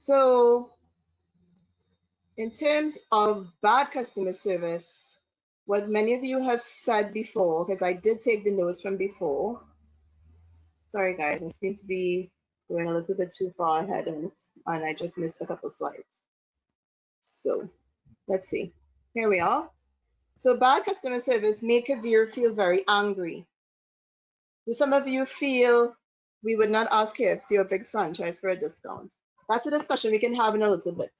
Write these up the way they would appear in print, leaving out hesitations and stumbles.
So in terms of bad customer service, what many of you have said before, because I did take the notes from before. Sorry guys, I seem to be going a little bit too far ahead and I just missed a couple slides. So let's see. Here we are. So bad customer service made Kavir feel very angry. Do some of you feel we would not ask KFC or big franchise for a discount? That's a discussion we can have in a little bit.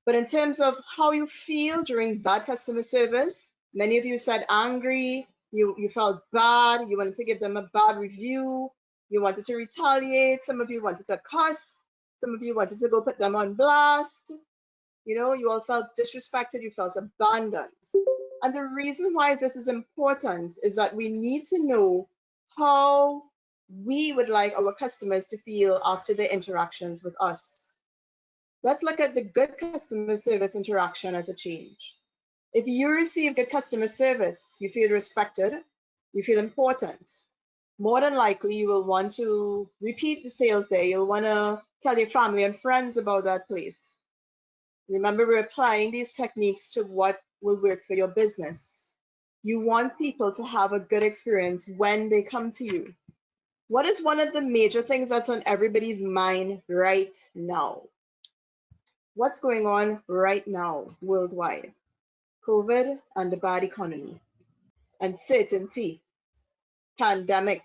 But in terms of how you feel during bad customer service, many of you said angry, you felt bad, you wanted to give them a bad review, you wanted to retaliate, some of you wanted to cuss, some of you wanted to go put them on blast. You know, you all felt disrespected, you felt abandoned. And the reason why this is important is that we need to know how we would like our customers to feel after their interactions with us. Let's look at the good customer service interaction as a change. If you receive good customer service, you feel respected, you feel important. More than likely, you will want to repeat the sales there. You'll want to tell your family and friends about that place. Remember, we're applying these techniques to what will work for your business. You want people to have a good experience when they come to you. What is one of the major things that's on everybody's mind right now? What's going on right now worldwide? COVID and the bad economy, uncertainty, pandemic.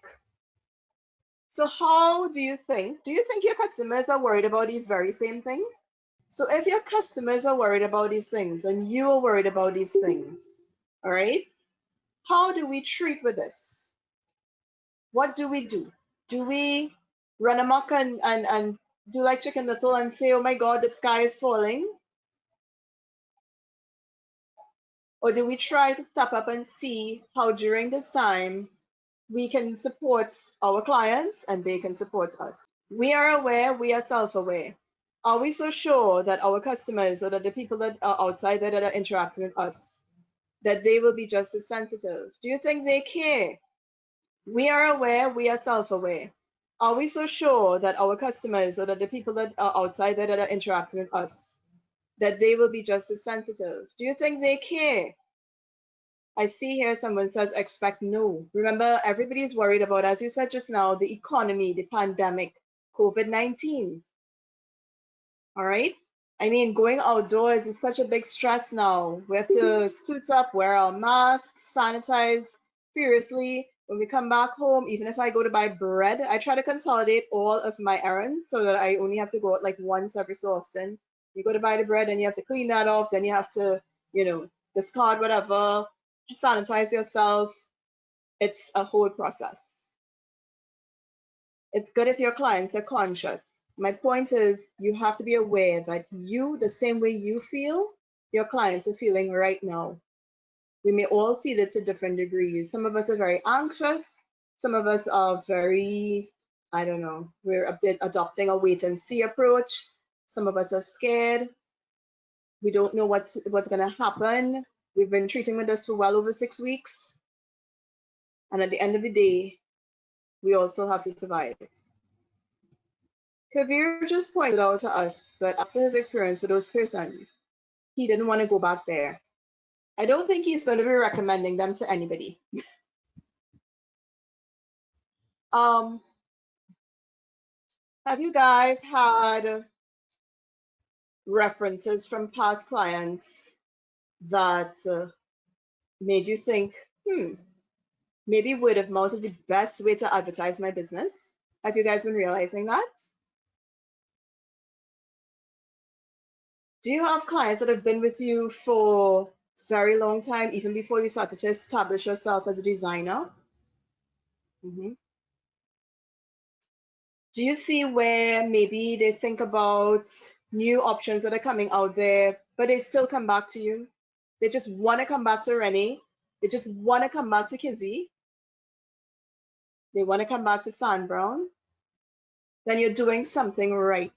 So how do you think your customers are worried about these very same things? So if your customers are worried about these things and you are worried about these things, all right, how do we treat with this? What do we do? Do we run amok and do like Chicken Little and say, oh my God, the sky is falling? Or do we try to step up and see how during this time we can support our clients and they can support us? We are aware, we are self-aware. Are we so sure that our customers or that the people that are outside there that are interacting with us, that they will be just as sensitive? Do you think they care? We are aware, we are self-aware. Are we so sure that our customers or that the people that are outside there that are interacting with us, that they will be just as sensitive? Do you think they care? I see here someone says expect no. Remember, everybody's worried about, as you said just now, the economy, the pandemic, COVID-19. All right? I mean, going outdoors is such a big stress now. We have to suit up, wear our masks, sanitize furiously. When we come back home, even if I go to buy bread, I try to consolidate all of my errands so that I only have to go out like once every so often. You go to buy the bread and you have to clean that off, then you have to, you know, discard whatever, sanitize yourself. It's a whole process. It's good if your clients are conscious. My point is, you have to be aware that you, the same way you feel, your clients are feeling right now. We may all feel it to different degrees. Some of us are very anxious. Some of us are very, I don't know, we're adopting a wait and see approach. Some of us are scared. We don't know what's going to happen. We've been treating with this for well over 6 weeks. And at the end of the day, we all still have to survive. Kavir just pointed out to us that after his experience with those persons, he didn't want to go back there. I don't think he's going to be recommending them to anybody. Have you guys had references from past clients that made you think, maybe word of mouth is the best way to advertise my business? Have you guys been realizing that? Do you have clients that have been with you for a very long time, even before you started to establish yourself as a designer? Do you see where maybe they think about new options that are coming out there, but they still come back to you? They just want to come back to Rennie. They just want to come back to Kizzy. They want to come back to San Brown. Then you're doing something right.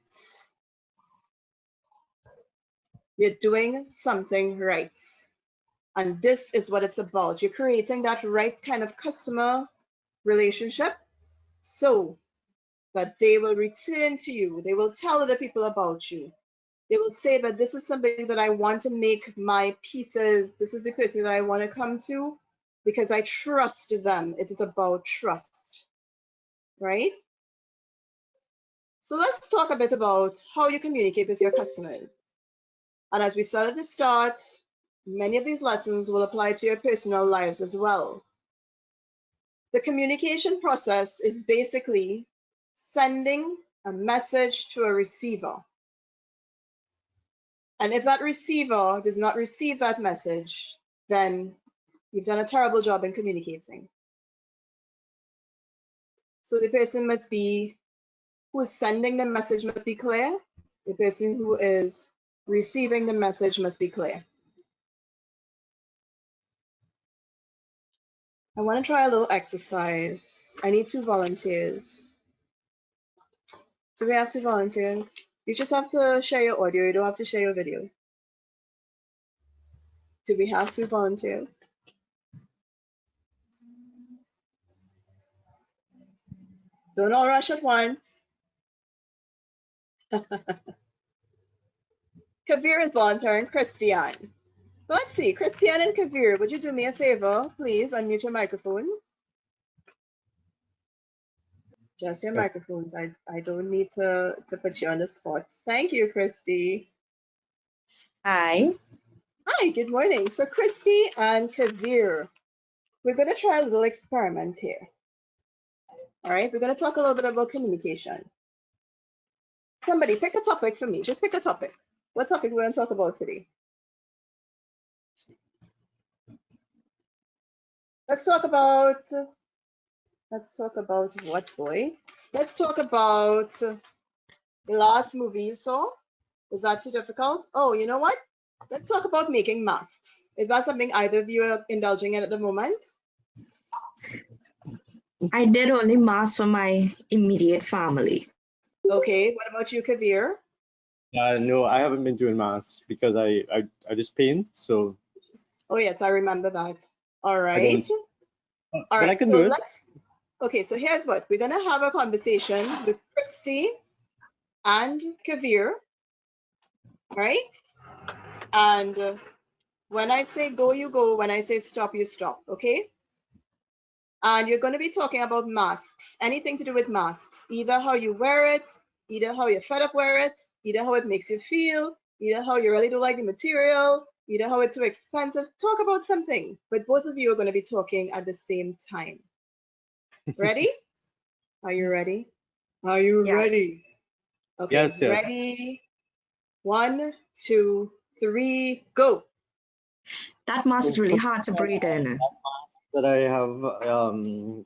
You're doing something right. And this is what it's about. You're creating that right kind of customer relationship so that they will return to you. They will tell other people about you. They will say that this is somebody that I want to make my pieces. This is the person that I want to come to because I trust them. It is about trust, right? So let's talk a bit about how you communicate with your customers. And as we said at the start, many of these lessons will apply to your personal lives as well. The communication process is basically sending a message to a receiver. And if that receiver does not receive that message, then you've done a terrible job in communicating. So the person must be, who is sending the message must be clear. The person who is receiving the message must be clear. I want to try a little exercise. I need 2 volunteers. Do we have 2 volunteers? You just have to share your audio. You don't have to share your video. Do we have 2 volunteers? Don't all rush at once. Kavir is volunteering, Christian. So let's see, Christian and Kavir, would you do me a favor? Please unmute your microphones. Just your microphones. I don't need to put you on the spot. Thank you, Christy. Hi. Hi, good morning. So Christy and Kavir, we're going to try a little experiment here. All right, we're going to talk a little bit about communication. Somebody pick a topic for me. Just pick a topic. What topic we're going to talk about today? Let's talk about what, boy? Let's talk about the last movie you saw. Is that too difficult? Oh, you know what? Let's talk about making masks. Is that something either of you are indulging in at the moment? I did only masks for my immediate family. Okay, what about you, Kavir? No, I haven't been doing masks because I just paint, so. Oh yes, I remember that. All right. All But right, I can so do it. okay, so here's what. We're gonna have a conversation with Christy and Kavir, right? And when I say go, you go. When I say stop, you stop, okay? And you're going to be talking about masks, anything to do with masks, either how you wear it, either how you're fed up wear it, either how it makes you feel, either how you really don't like the material, either how it's too expensive. Talk about something, but both of you are going to be talking at the same time. Ready? Are you ready? Are you Yes. ready? Okay, Yes, yes. ready? 1, 2, 3, go. That mask is really hard to breathe in. That I have. No,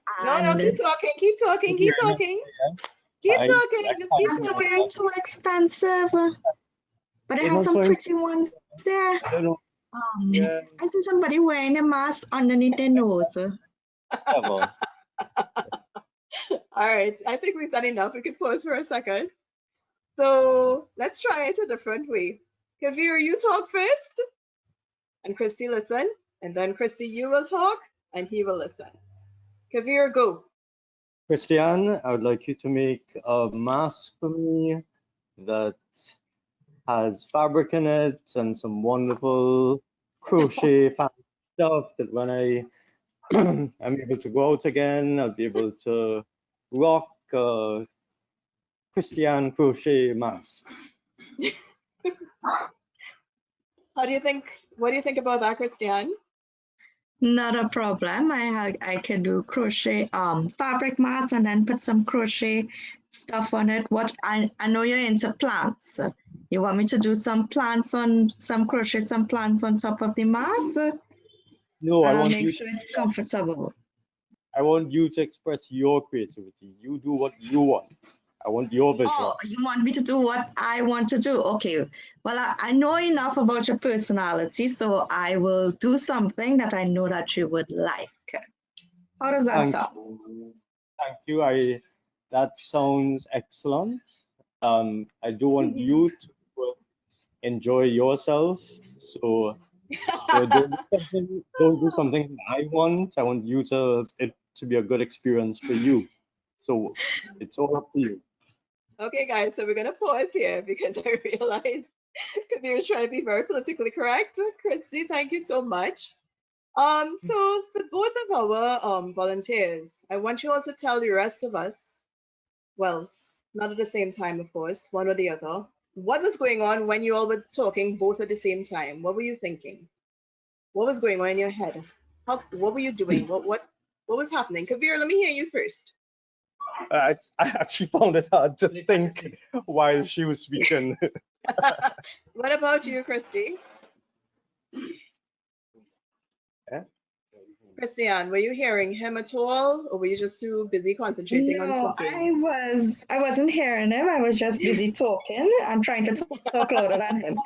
keep talking, keep talking, keep talking. Keep talking, just keep That's talking. way too expensive. But it has some pretty ones there. I don't know. Yeah. I see somebody wearing a mask underneath their nose. Level. All right, I think we've done enough. We can pause for a second. So let's try it a different way. Kavir, you talk first, and Christy listen, and then Christy, you will talk, and he will listen. Kavir, go. Christian, I would like you to make a mask for me that has fabric in it and some wonderful crochet fancy stuff that when I am able to go out again, I'll be able to rock a Christian crochet mask. What do you think about that, Christian? Not a problem. I can do crochet fabric mats and then put some crochet stuff on it. What I know you're into plants. You want me to do some plants on some crochet some plants on top of the mat? No, And I'll make sure it's comfortable. I want you to express your creativity. You do what you want. I want your vision. Oh, you want me to do what I want to do? Okay. Well, I know enough about your personality, so I will do something that I know that you would like. How does that sound? Thank you. That sounds excellent. I do want you to enjoy yourself. So don't do something I want. I want it to be a good experience for you. So it's all up to you. Okay, guys, so we're gonna pause here because I realized Kabir was trying to be very politically correct. Christy, thank you so much. So both of our volunteers, I want you all to tell the rest of us, well, not at the same time, of course, one or the other, what was going on when you all were talking both at the same time? What were you thinking? What was going on in your head? What were you doing? What was happening? Kavir, let me hear you first. I actually found it hard to think while she was speaking. What about you, Christy? Yeah. Christiane, were you hearing him at all, or were you just too busy concentrating on No, talking? I wasn't hearing him. I was just busy talking. I'm trying to talk louder than him.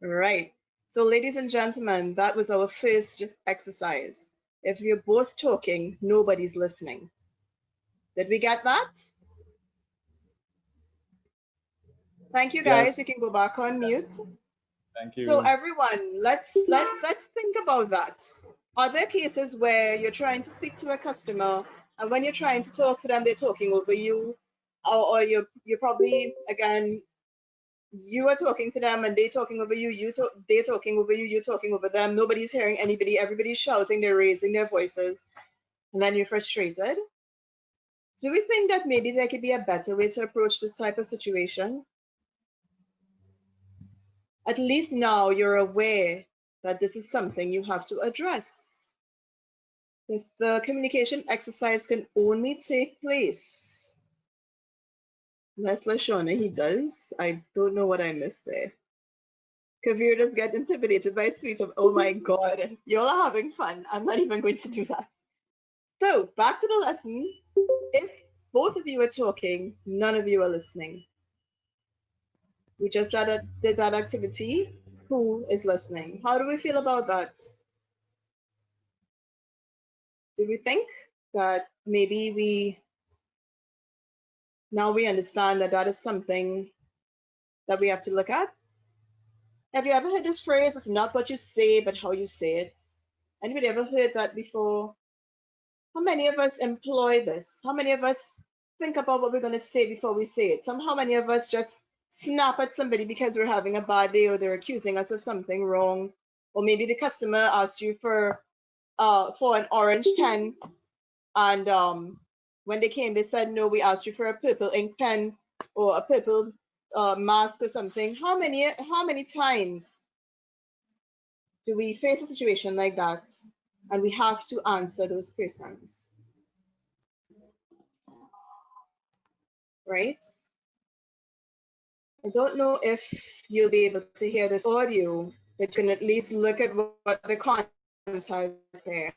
Right. So, ladies and gentlemen, that was our first exercise. If you're both talking, nobody's listening. Did we get that? Thank you, guys. Yes. You can go back on mute. Thank So, you. everyone, let's think about that. Are there cases where you're trying to speak to a customer, and when you're trying to talk to them, they're talking over you, or you're probably again you are talking to them and they're talking over you, they're talking over you, you're talking over them, nobody's hearing anybody, everybody's shouting, they're raising their voices, and then you're frustrated. Do we think that maybe there could be a better way to approach this type of situation? At least now you're aware that this is something you have to address. This, the communication exercise can only take place. Unless Lashona, he does. I don't know what I missed there. Kavir does get intimidated by sweets of, oh my God, y'all are having fun. I'm not even going to do that. So back to the lesson. If both of you are talking, none of you are listening. We just did that activity. Who is listening? How do we feel about that? Do we think that maybe now we understand that that is something that we have to look at? Have you ever heard this phrase? It's not what you say, but how you say it. Anybody ever heard that before? How many of us employ this? How many of us think about what we're going to say before we say it? How many of us just snap at somebody because we're having a bad day or they're accusing us of something wrong? Or maybe the customer asked you for an orange pen, and when they came, they said, no, we asked you for a purple ink pen or a purple mask or something. How many times do we face a situation like that and we have to answer those persons, right? I don't know if you'll be able to hear this audio, but you can at least look at what the comments has there.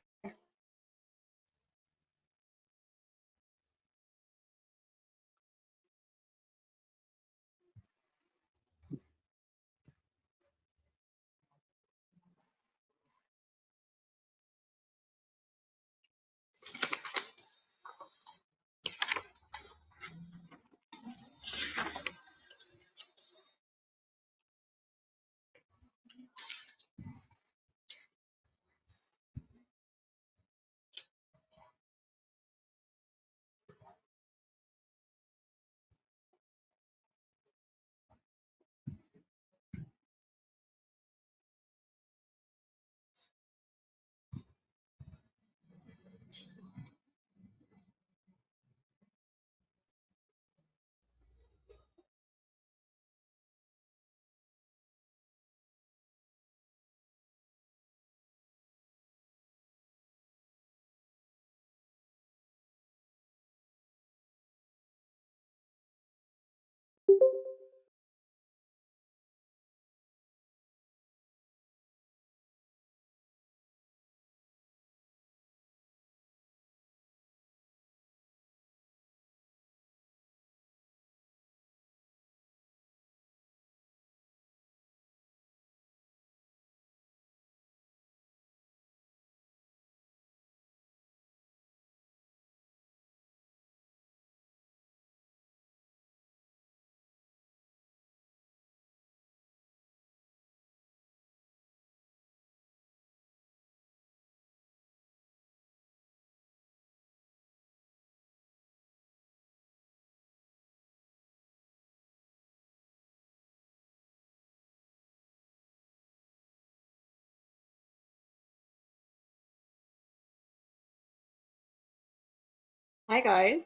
Hi guys.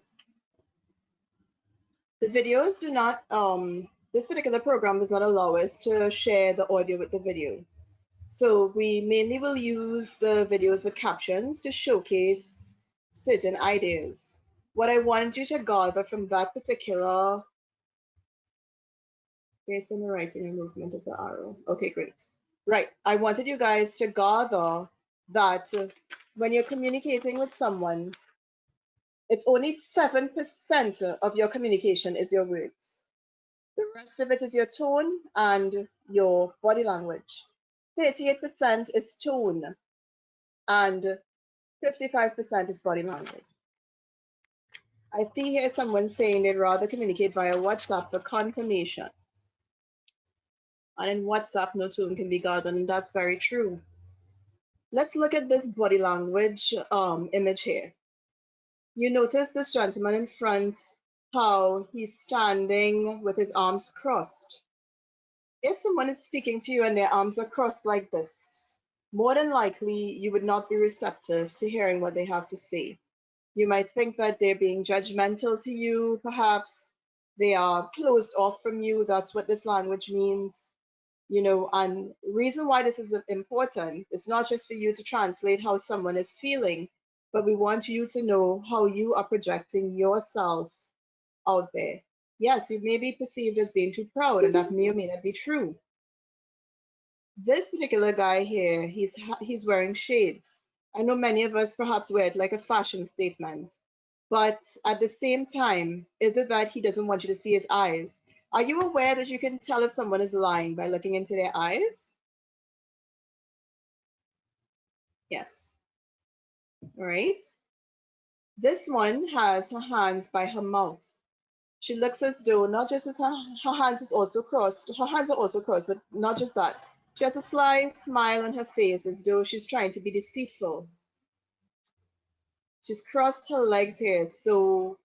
The videos do not, this particular program does not allow us to share the audio with the video. So we mainly will use the videos with captions to showcase certain ideas. What I wanted you to gather from that particular, based on the writing and movement of the arrow. Okay, great. Right, I wanted you guys to gather that when you're communicating with someone, it's only 7% of your communication is your words. The rest of it is your tone and your body language. 38% is tone and 55% is body language. I see here someone saying they'd rather communicate via WhatsApp for confirmation. And in WhatsApp, no tone can be gathered, and that's very true. Let's look at this body language image here. You notice this gentleman in front, how he's standing with his arms crossed. If someone is speaking to you and their arms are crossed like this, more than likely you would not be receptive to hearing what they have to say. You might think that they're being judgmental to you, perhaps they are closed off from you. That's what this language means. You know, and reason why this is important is not just for you to translate how someone is feeling, but we want you to know how you are projecting yourself out there. Yes, you may be perceived as being too proud, and that may or may not be true. This particular guy here, he's wearing shades. I know many of us perhaps wear it like a fashion statement, but at the same time, is it that he doesn't want you to see his eyes? Are you aware that you can tell if someone is lying by looking into their eyes? Yes. All right. This one has her hands by her mouth. She looks as though not just as her hands is also crossed, her hands are also crossed, but not just that. She has a sly smile on her face as though she's trying to be deceitful. She's crossed her legs here, so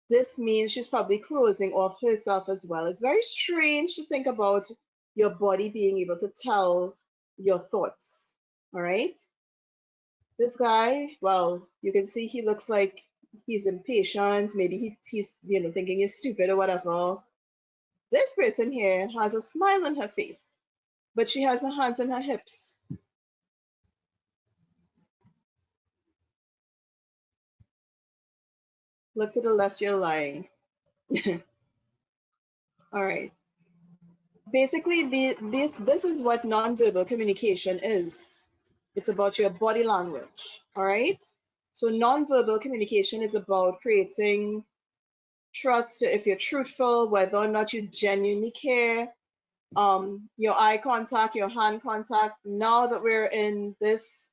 this means she's probably closing off herself as well. It's very strange to think about your body being able to tell your thoughts. All right. This guy, well, you can see he looks like he's impatient. Maybe he's thinking you're stupid or whatever. This person here has a smile on her face, but she has her hands on her hips. Look to the left, you're lying. All right. Basically, this is what nonverbal communication is. It's about your body language. All right. So nonverbal communication is about creating trust if you're truthful, whether or not you genuinely care, your eye contact, your hand contact. Now that we're in this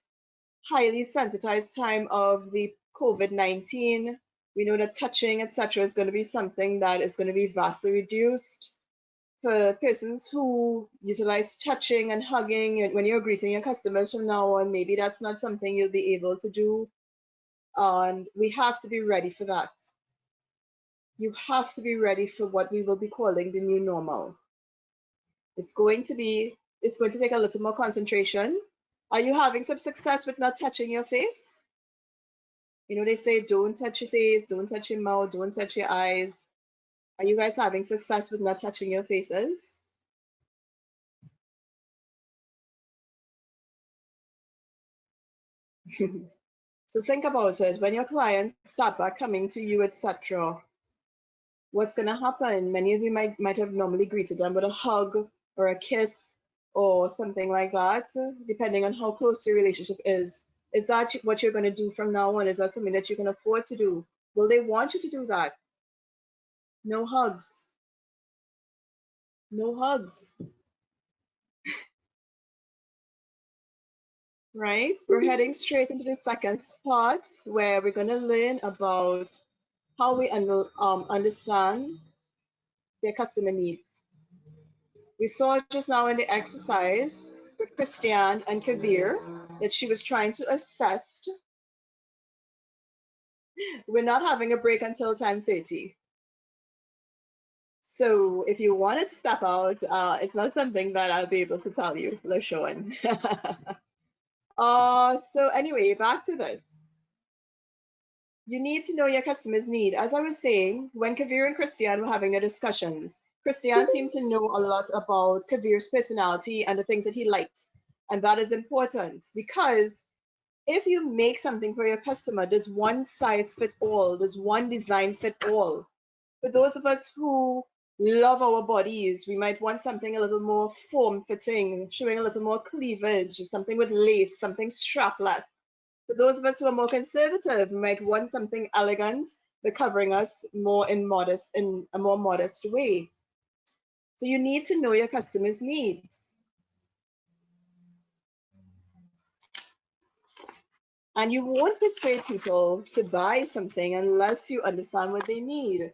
highly sensitized time of the COVID-19, we know that touching, etc., is going to be something that is going to be vastly reduced. For persons who utilize touching and hugging when you're greeting your customers from now on, maybe that's not something you'll be able to do. And we have to be ready for that. You have to be ready for what we will be calling the new normal. It's going to take a little more concentration. Are you having some success with not touching your face? You know, they say don't touch your face, don't touch your mouth, don't touch your eyes. Are you guys having success with not touching your faces? So think about it. When your clients start back coming to you, etc., what's going to happen? Many of you might have normally greeted them with a hug or a kiss or something like that, depending on how close your relationship is. Is that what you're going to do from now on? Is that something that you can afford to do? Will they want you to do that? No hugs. No hugs. Right? We're heading straight into the second part where we're going to learn about how we understand their customer needs. We saw just now in the exercise with Christiane and Kabir that she was trying to assess. We're not having a break until 10:30. So if you wanted to step out, it's not something that I'll be able to tell you, LaShawn. So anyway, back to this. You need to know your customer's need. As I was saying, when Kavir and Christian were having their discussions, Christian seemed to know a lot about Kavir's personality and the things that he liked. And that is important because if you make something for your customer, does one size fit all? Does one design fit all? For those of us who love our bodies, we might want something a little more form-fitting, showing a little more cleavage, something with lace, something strapless. For those of us who are more conservative, we might want something elegant, but covering us more in a more modest way. So you need to know your customer's needs. And you won't persuade people to buy something unless you understand what they need.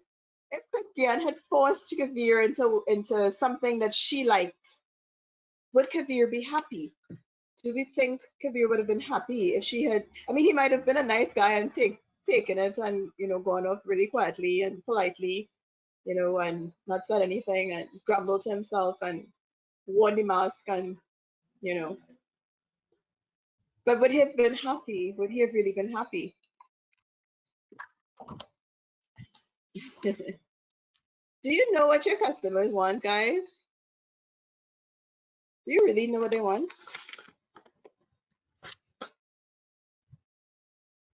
If Christiane had forced Kavir into something that she liked, would Kavir be happy? Do we think Kavir would have been happy if she had? I mean, he might have been a nice guy and taken it and gone off really quietly and politely, and not said anything and grumbled to himself and worn the mask and you know. But would he have been happy? Would he have really been happy? Do you know what your customers want, guys? Do you really know what they want?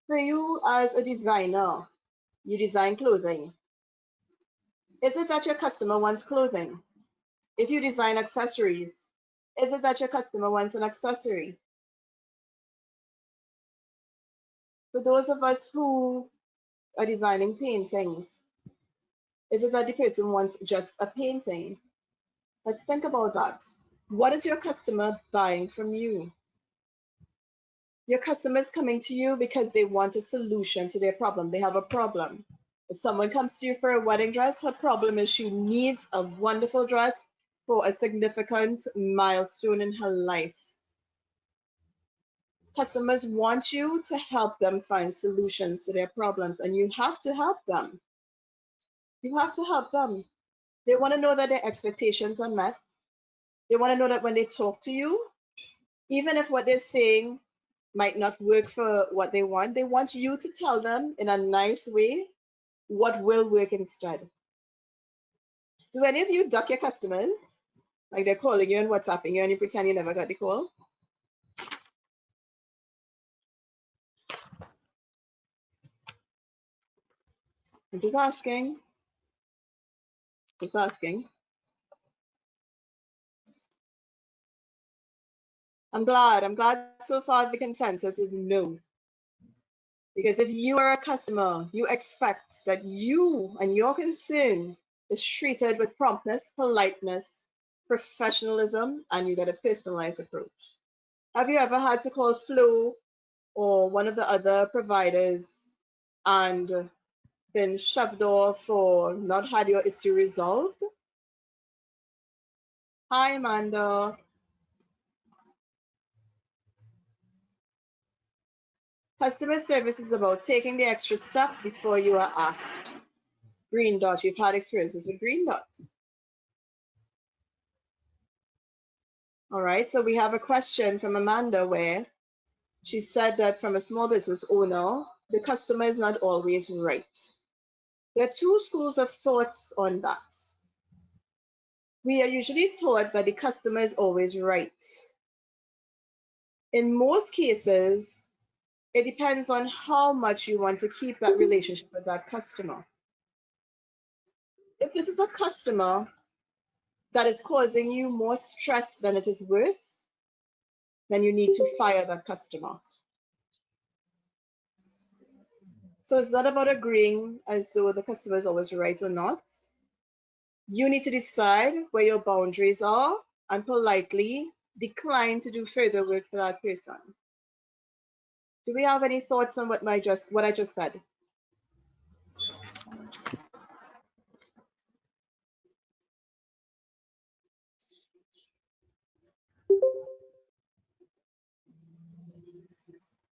For you as a designer, you design clothing. Is it that your customer wants clothing? If you design accessories, is it that your customer wants an accessory? For those of us who are designing paintings, is it that the person wants just a painting? Let's think about that. What is your customer buying from you? Your customer is coming to you because they want a solution to their problem. They have a problem. If someone comes to you for a wedding dress, her problem is she needs a wonderful dress for a significant milestone in her life. Customers want you to help them find solutions to their problems, and you have to help them. You have to help them. They want to know that their expectations are met. They want to know that when they talk to you, even if what they're saying might not work for what they want you to tell them in a nice way what will work instead. Do any of you duck your customers? Like they're calling you and WhatsApping you and you pretend you never got the call? I'm just asking. Just asking. I'm glad. I'm glad so far the consensus is no. Because if you are a customer, you expect that you and your concern is treated with promptness, politeness, professionalism, and you get a personalized approach. Have you ever had to call Flow or one of the other providers and been shoved off or not had your issue resolved? Hi, Amanda. Customer service is about taking the extra step before you are asked. Green dot, you've had experiences with green dots. All right, so we have a question from Amanda where she said that from a small business owner, the customer is not always right. There are two schools of thoughts on that. We are usually taught that the customer is always right. In most cases, it depends on how much you want to keep that relationship with that customer. If this is a customer that is causing you more stress than it is worth, then you need to fire that customer. So it's not about agreeing as though the customer is always right or not. You need to decide where your boundaries are and politely decline to do further work for that person. Do we have any thoughts on what I just said?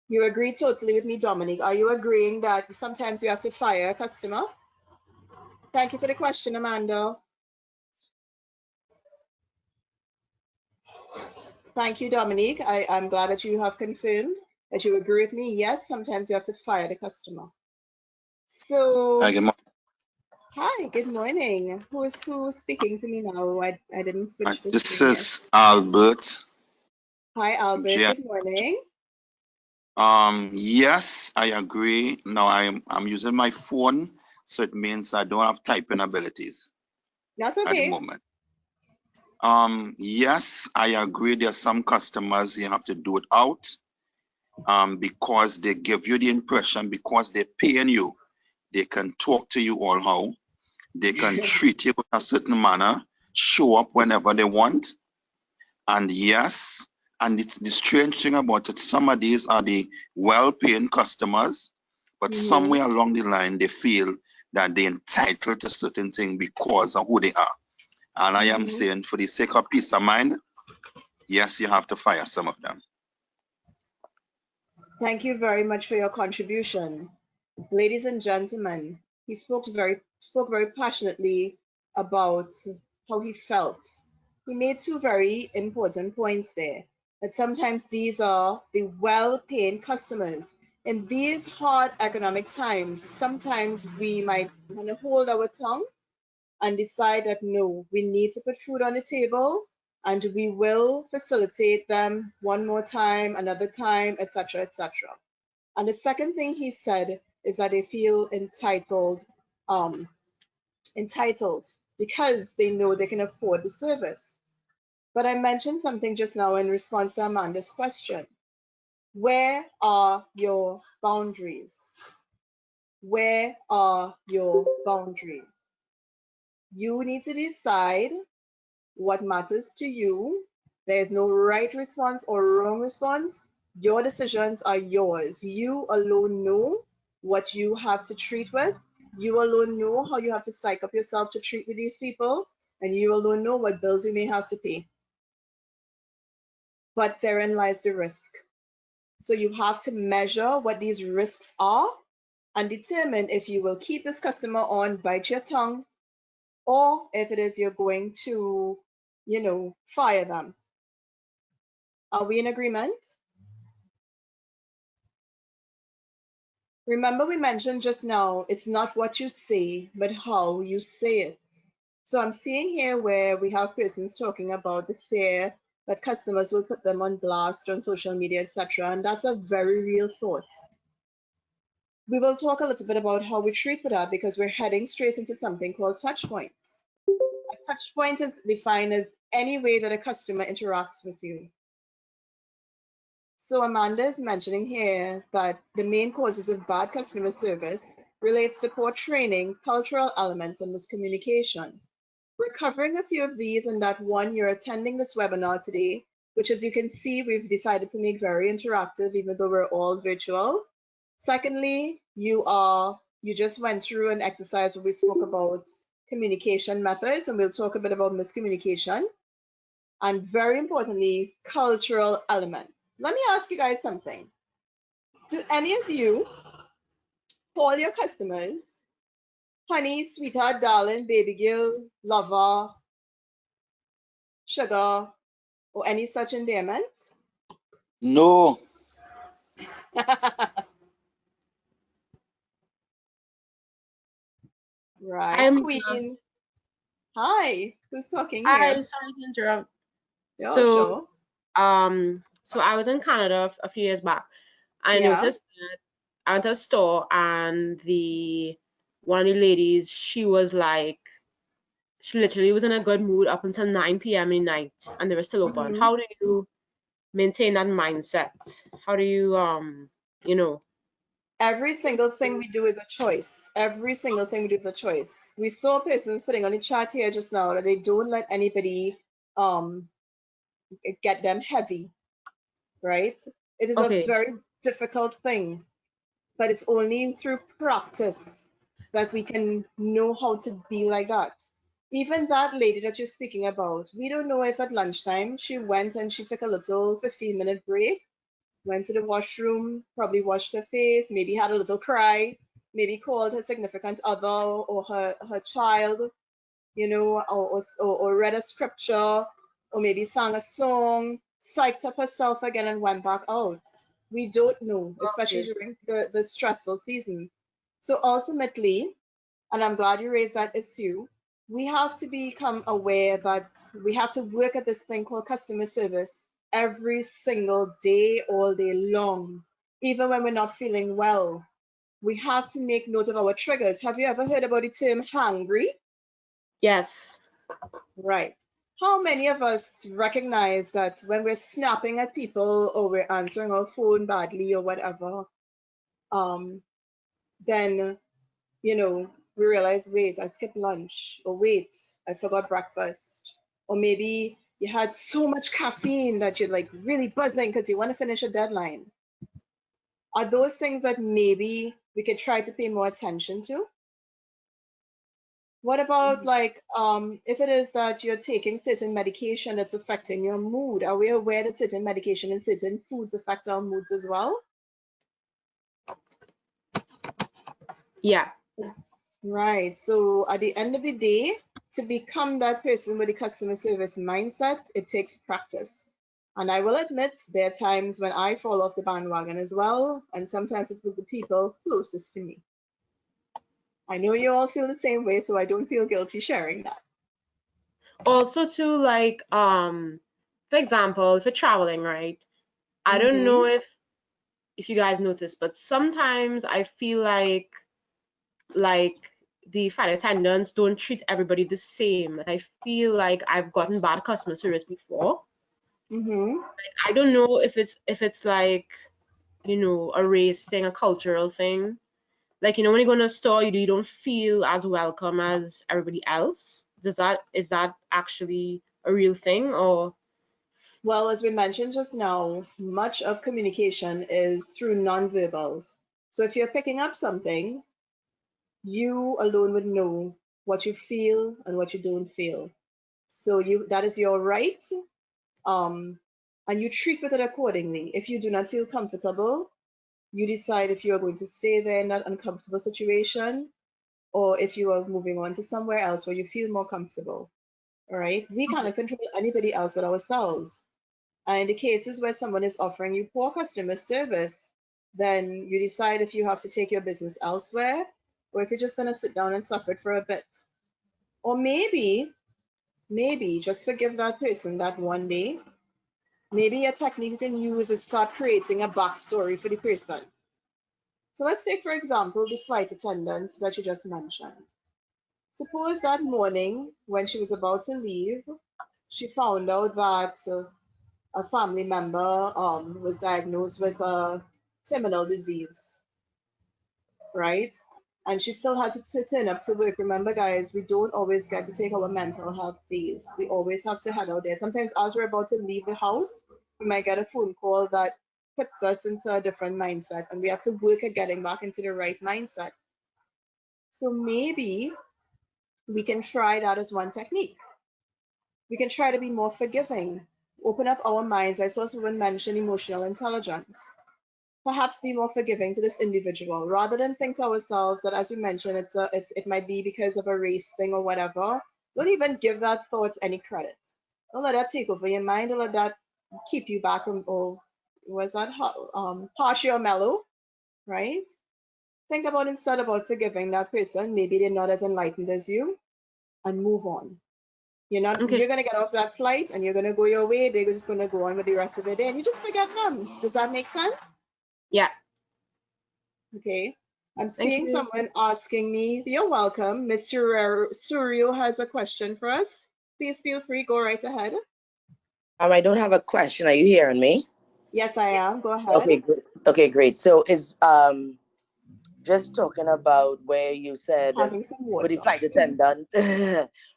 You agree totally with me, Dominic. Are you agreeing that sometimes you have to fire a customer? Thank you for the question, Amanda. Thank you, Dominique. I'm glad that you have confirmed that you agree with me. Yes, sometimes you have to fire the customer. So, Hi, good morning. hi, good morning. Who's speaking to me now? I didn't switch the This screen yet. is Albert. Hi, Albert. Jan. Good morning. Yes, I agree. Now I'm using my phone, so it means I don't have typing abilities That's at the okay. moment. Yes, I agree. There are some customers you have to do it out because they give you the impression because they're paying you, they can talk to you all how, they can treat you in a certain manner, show up whenever they want. And yes, and it's the strange thing about it, some of these are the well-paying customers, but Mm-hmm. somewhere along the line they feel that they're entitled to certain things because of who they are. And I am Mm-hmm. saying for the sake of peace of mind, yes, you have to fire some of them. Thank you very much for your contribution. Ladies and gentlemen, he spoke very passionately about how he felt. He made two very important points there. That sometimes these are the well-paying customers. In these hard economic times, sometimes we might want to hold our tongue and decide that no, we need to put food on the table and we will facilitate them one more time, another time, etc., etc. And the second thing he said is that they feel um, entitled because they know they can afford the service. But I mentioned something just now in response to Amanda's question. Where are your boundaries? Where are your boundaries? You need to decide what matters to you. There is no right response or wrong response. Your decisions are yours. You alone know what you have to treat with. You alone know how you have to psych up yourself to treat with these people. And you alone know what bills you may have to pay. But therein lies the risk. So you have to measure what these risks are and determine if you will keep this customer on, bite your tongue, or if it is you're going to, fire them. Are we in agreement? Remember we mentioned just now, it's not what you say, but how you say it. So I'm seeing here where we have persons talking about the fear that customers will put them on blast on social media, etc. And that's a very real thought. We will talk a little bit about how we treat with that because we're heading straight into something called touch points. A touch point is defined as any way that a customer interacts with you. So Amanda is mentioning here that the main causes of bad customer service relates to poor training, cultural elements, and miscommunication. We're covering a few of these in that one, you're attending this webinar today, which as you can see, we've decided to make very interactive, even though we're all virtual. Secondly, you just went through an exercise where we spoke about communication methods, and we'll talk a bit about miscommunication. And very importantly, cultural elements. Let me ask you guys something. Do any of you call your customers honey, sweetheart, darling, baby girl, lover, sugar, or any such endearment? No, Right, I'm Queen. Hi, who's talking I here? sorry to interrupt. Yeah, So sure. so I was in Canada a few years back. I Yeah. noticed that I went to a store and the one of the ladies, she literally was in a good mood up until 9 p.m. in the night and they were still open. Hmm. How do you maintain that mindset? How do you you know, Every single thing we do is a choice. Every single thing we do is a choice. We saw persons putting on the chat here just now that they don't let anybody um get them heavy, right? It is a okay, very difficult thing, but it's only through practice that we can know how to be like that. Even that lady that you're speaking about, we don't know if at lunchtime she went and she took a little 15-minute break, went to the washroom, probably washed her face, maybe had a little cry, maybe called her significant other or her child, or read a scripture, or maybe sang a song, psyched up herself again and went back out. We don't know, especially okay, during the stressful season. So ultimately, and I'm glad you raised that issue, we have to become aware that we have to work at this thing called customer service every single day, all day long, even when we're not feeling well. We have to make note of our triggers. Have you ever heard about the term hangry? Yes. Right. How many of us recognize that when we're snapping at people or we're answering our phone badly or whatever, then, we realize, wait, I skipped lunch, or wait, I forgot breakfast, or maybe you had so much caffeine that you're like really buzzing because you want to finish a deadline. Are those things that maybe we could try to pay more attention to? What about if it is that you're taking certain medication that's affecting your mood? Are we aware that certain medication and certain foods affect our moods as well? Yeah. Right. So at the end of the day, to become that person with the customer service mindset, it takes practice. And I will admit there are times when I fall off the bandwagon as well, and sometimes it's with the people closest to me. I know you all feel the same way, so I don't feel guilty sharing that. Also too, like, for example, if you're traveling, right? I don't know Mm-hmm. if you guys notice, but sometimes I feel like the flight attendants don't treat everybody the same. Like, I feel like I've gotten bad customer service before. Mm-hmm. I don't know if it's like, a race thing, a cultural thing. Like, when you go to a store, you don't feel as welcome as everybody else. Is that actually a real thing, or? Well, as we mentioned just now, much of communication is through nonverbals. So if you're picking up something, you alone would know what you feel and what you don't feel. So that is your right, um, and you treat with it accordingly. If you do not feel comfortable, you decide if you are going to stay there in that uncomfortable situation or if you are moving on to somewhere else where you feel more comfortable. All right. We cannot control anybody else but ourselves. And in the cases where someone is offering you poor customer service, then you decide if you have to take your business elsewhere or if you're just going to sit down and suffer it for a bit. Or maybe just forgive that person that one day. Maybe a technique you can use is start creating a backstory for the person. So let's take, for example, the flight attendant that you just mentioned. Suppose that morning when she was about to leave, she found out that a family member was diagnosed with a terminal disease, right? And she still had to turn up to work. Remember, guys, we don't always get to take our mental health days. We always have to head out there. Sometimes, as we're about to leave the house, we might get a phone call that puts us into a different mindset, and we have to work at getting back into the right mindset. So maybe we can try that as one technique. We can try to be more forgiving, open up our minds. I saw someone mention emotional intelligence. Perhaps be more forgiving to this individual rather than think to ourselves that, as you mentioned, it might be because of a race thing or whatever. Don't even give that thought any credit. Don't let that take over your mind. Don't let that keep you back or was that harshy or mellow, right? Think about instead about forgiving that person. Maybe they're not as enlightened as you, and move on. Okay. You're gonna get off that flight and you're gonna go your way. They're just gonna go on with the rest of the day, and you just forget them. Does that make sense? Yeah. Okay. I'm Thank seeing you. someone asking me. You're welcome. Mr. Suryo has a question for us. Please feel free. Go right ahead. I don't have a question. Are you hearing me? Yes, I am. Go ahead. Okay, good. Okay, great. So is just talking about where you said Having some where the water. flight attendant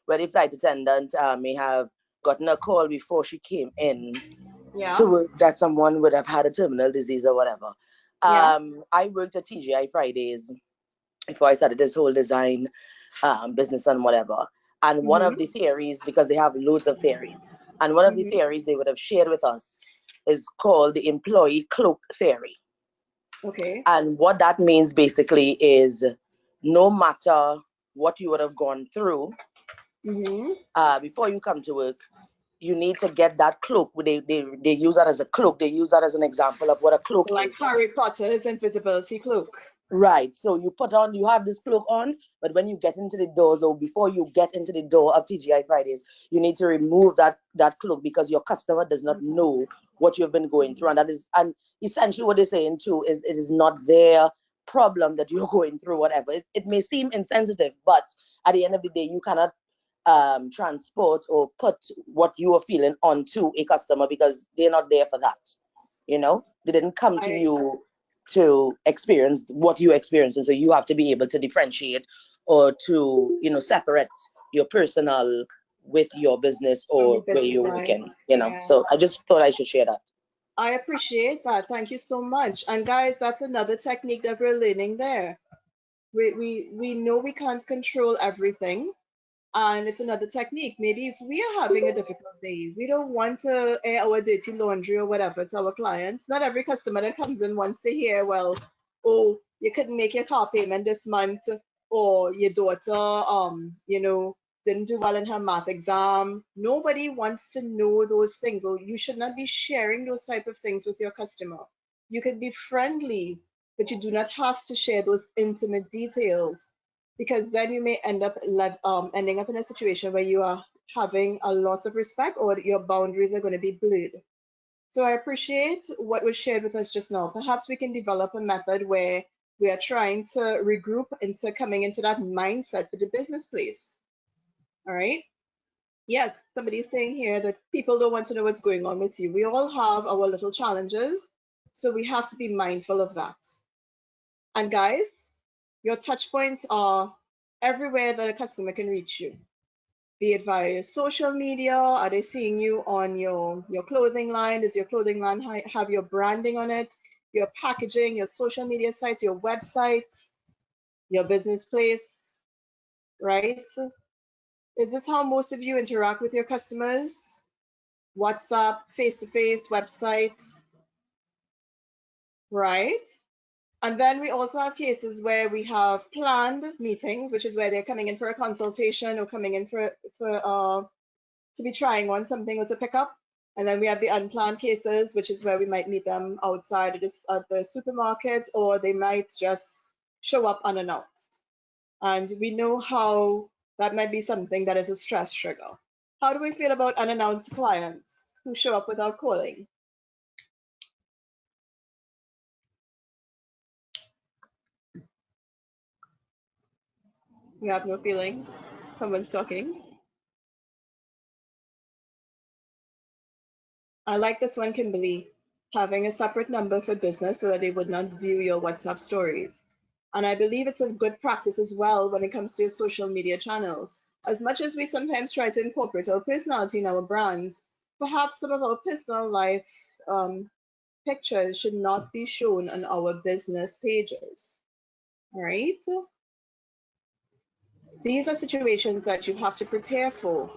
where the flight attendant may have gotten a call before she came in to Yeah. work that someone would have had a terminal disease or whatever. Yeah. I worked at TGI Fridays before I started this whole design business and whatever. And one of Mm-hmm. the theories, because they have loads of theories, and one of the Mm-hmm. theories they would have shared with us is called the employee cloak theory. Okay. And what that means basically is no matter what you would have gone through Mm-hmm. before you come to work, you need to get that cloak. They use that as a cloak. They use that as an example of what a cloak Like is. Harry Potter's invisibility cloak. Right. So you have this cloak on, but when you get into the doors or before you get into the door of TGI Fridays, you need to remove that cloak because your customer does not know what you've been going through. And essentially what they're saying too is it is not their problem that you're going through, whatever. It may seem insensitive, but at the end of the day, you cannot transport or put what you are feeling onto a customer because they're not there for that. They didn't come to you to experience what you experience, and so you have to be able to differentiate or to separate your personal with your business or where you're working. Yeah. So I just thought I should share that. I appreciate that. Thank you so much. And guys, that's another technique that we're learning there. We know we can't control everything, and it's another technique. Maybe if we are having a difficult day, we don't want to air our dirty laundry or whatever to our clients. Not every customer that comes in wants to hear, well, oh, you couldn't make your car payment this month, or your daughter, didn't do well in her math exam. Nobody wants to know those things, or you should not be sharing those type of things with your customer. You can be friendly, but you do not have to share those intimate details, because then you may end up ending up in a situation where you are having a loss of respect or your boundaries are going to be blurred. So I appreciate what was shared with us just now. Perhaps we can develop a method where we are trying to regroup into coming into that mindset for the business place. All right. Yes, somebody's saying here that people don't want to know what's going on with you. We all have our little challenges, so we have to be mindful of that. And guys, your touch points are everywhere that a customer can reach you, be it via social media. Are they seeing you on your clothing line? Does your clothing line have your branding on it, your packaging, your social media sites, your websites, your business place, right? Is this how most of you interact with your customers? WhatsApp, face-to-face, websites, right? And then we also have cases where we have planned meetings, which is where they're coming in for a consultation or coming in for to be trying on something or to pick up. And then we have the unplanned cases, which is where we might meet them outside at the supermarket, or they might just show up unannounced. And we know how that might be something that is a stress trigger. How do we feel about unannounced clients who show up without calling? You have no feelings? Someone's talking. I like this one, Kimberly, having a separate number for business so that they would not view your WhatsApp stories. And I believe it's a good practice as well when it comes to your social media channels. As much as we sometimes try to incorporate our personality in our brands, perhaps some of our personal life pictures should not be shown on our business pages. All right? These are situations that you have to prepare for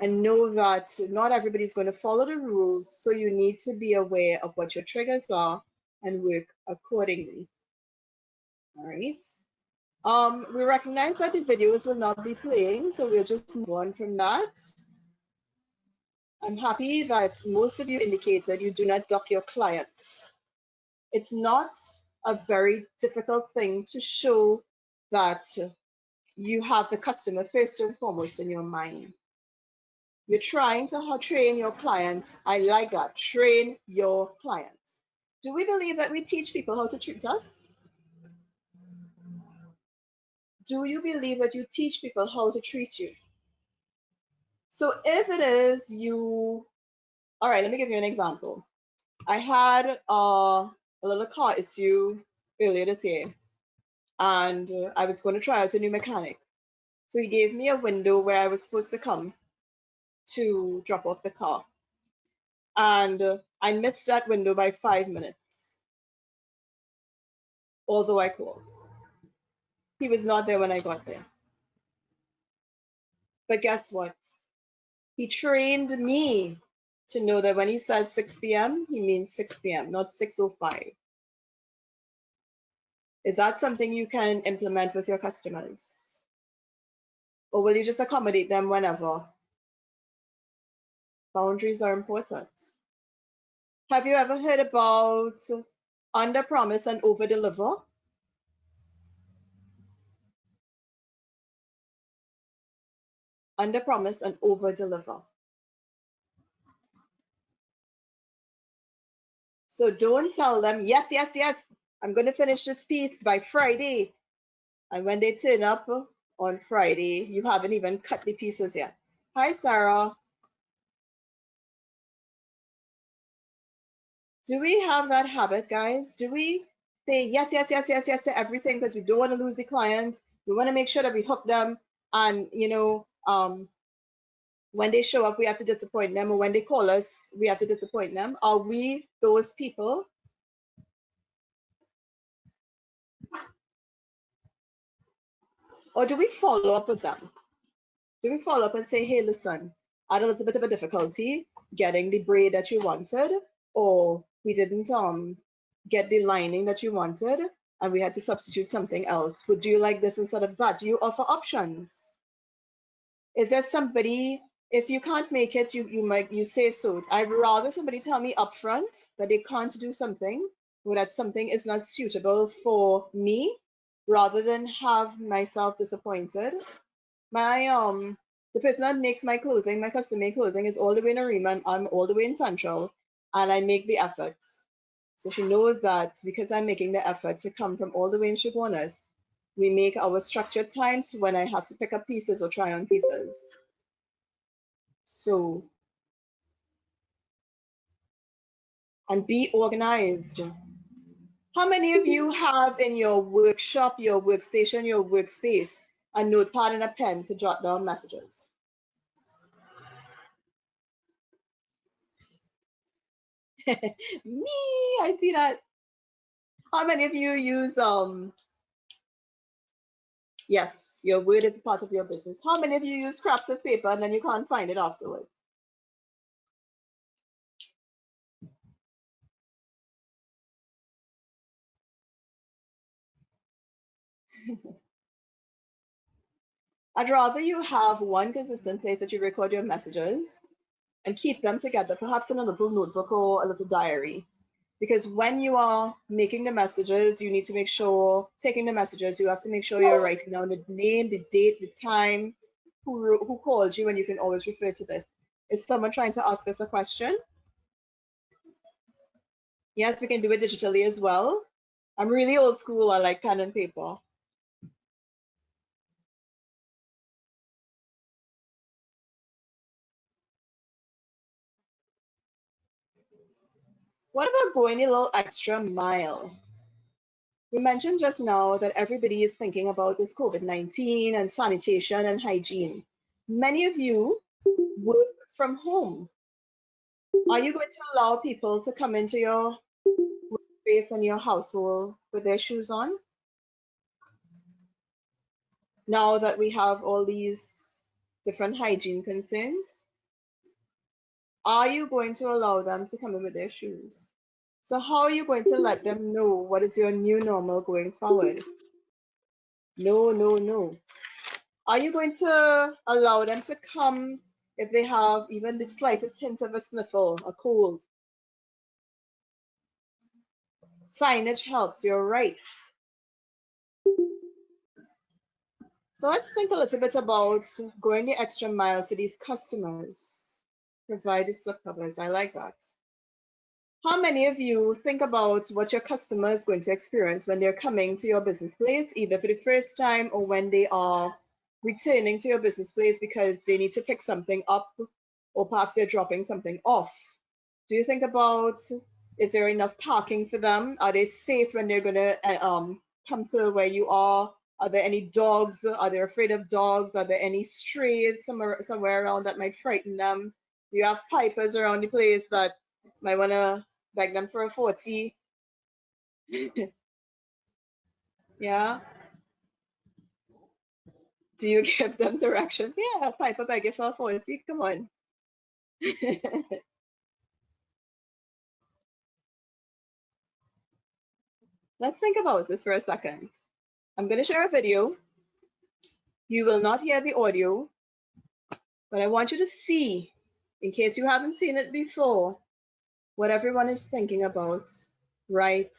and know that not everybody's going to follow the rules, so you need to be aware of what your triggers are and work accordingly. All right. We recognize that the videos will not be playing, so we'll just move on from that. I'm happy that most of you indicated you do not duck your clients. It's not a very difficult thing to show that you have the customer first and foremost in your mind. You're trying to train your clients. I like that. Train your clients. Do we believe that we teach people how to treat us? Do you believe that you teach people how to treat you? So if it is you, all right, let me give you an example. I had a little car issue earlier this year, and I was going to try out a new mechanic. So he gave me a window where I was supposed to come to drop off the car. And I missed that window by 5 minutes, although I called. He was not there when I got there. But guess what? He trained me to know that when he says 6 p.m., he means 6 p.m., not 6:05. Is that something you can implement with your customers? Or will you just accommodate them whenever? Boundaries are important. Have you ever heard about under promise and over deliver? under promise and over deliver. So don't tell them, yes, yes, yes, I'm going to finish this piece by Friday. And when they turn up on Friday, you haven't even cut the pieces yet. Hi, Sarah. Do we have that habit, guys? Do we say yes, yes, yes, yes, yes to everything because we don't want to lose the client? We want to make sure that we hook them, and when they show up, we have to disappoint them, or when they call us, we have to disappoint them. Are we those people? Or do we follow up with them? Do we follow up and say, hey, listen, I had a little bit of a difficulty getting the braid that you wanted, or we didn't get the lining that you wanted, and we had to substitute something else. Would you like this instead of that? Do you offer options? Is there somebody, if you can't make it, you say so. I'd rather somebody tell me upfront that they can't do something, or that something is not suitable for me, rather than have myself disappointed. The person that makes my clothing, my custom made clothing, is all the way in Arima, and I'm all the way in Central, and I make the effort. So she knows that because I'm making the effort to come from all the way in Chaguanas, we make our structured times when I have to pick up pieces or try on pieces. So, and be organized. How many of you have in your workshop, your workstation, your workspace, a notepad and a pen to jot down messages? Me, I see that. How many of you use yes, your word is part of your business. How many of you use scraps of paper and then you can't find it afterwards? I'd rather you have one consistent place that you record your messages and keep them together, perhaps in a little notebook or a little diary. Because when you are making the messages, you need to make sure, taking the messages, you have to make sure you're writing down the name, the date, the time, who called you, and you can always refer to this. Is someone trying to ask us a question? Yes, we can do it digitally as well. I'm really old school. I like pen and paper. What about going a little extra mile? We mentioned just now that everybody is thinking about this COVID-19 and sanitation and hygiene. Many of you work from home. Are you going to allow people to come into your workspace and your household with their shoes on? Now that we have all these different hygiene concerns, are you going to allow them to come in with their shoes? So how are you going to let them know what is your new normal going forward? No, no, no. Are you going to allow them to come if they have even the slightest hint of a sniffle, a cold? Signage helps, you're right. So let's think a little bit about going the extra mile for these customers. Provide the slip covers, I like that. How many of you think about what your customer is going to experience when they're coming to your business place, either for the first time or when they are returning to your business place because they need to pick something up or perhaps they're dropping something off? Do you think about, is there enough parking for them? Are they safe when they're going to come to where you are? Are there any dogs? Are they afraid of dogs? Are there any strays somewhere around that might frighten them? You have pipers around the place that might want to beg them for a 40. Yeah. Do you give them directions? Yeah, piper beg you for a 40. Come on. Let's think about this for a second. I'm going to share a video. You will not hear the audio, but I want you to see, in case you haven't seen it before, what everyone is thinking about right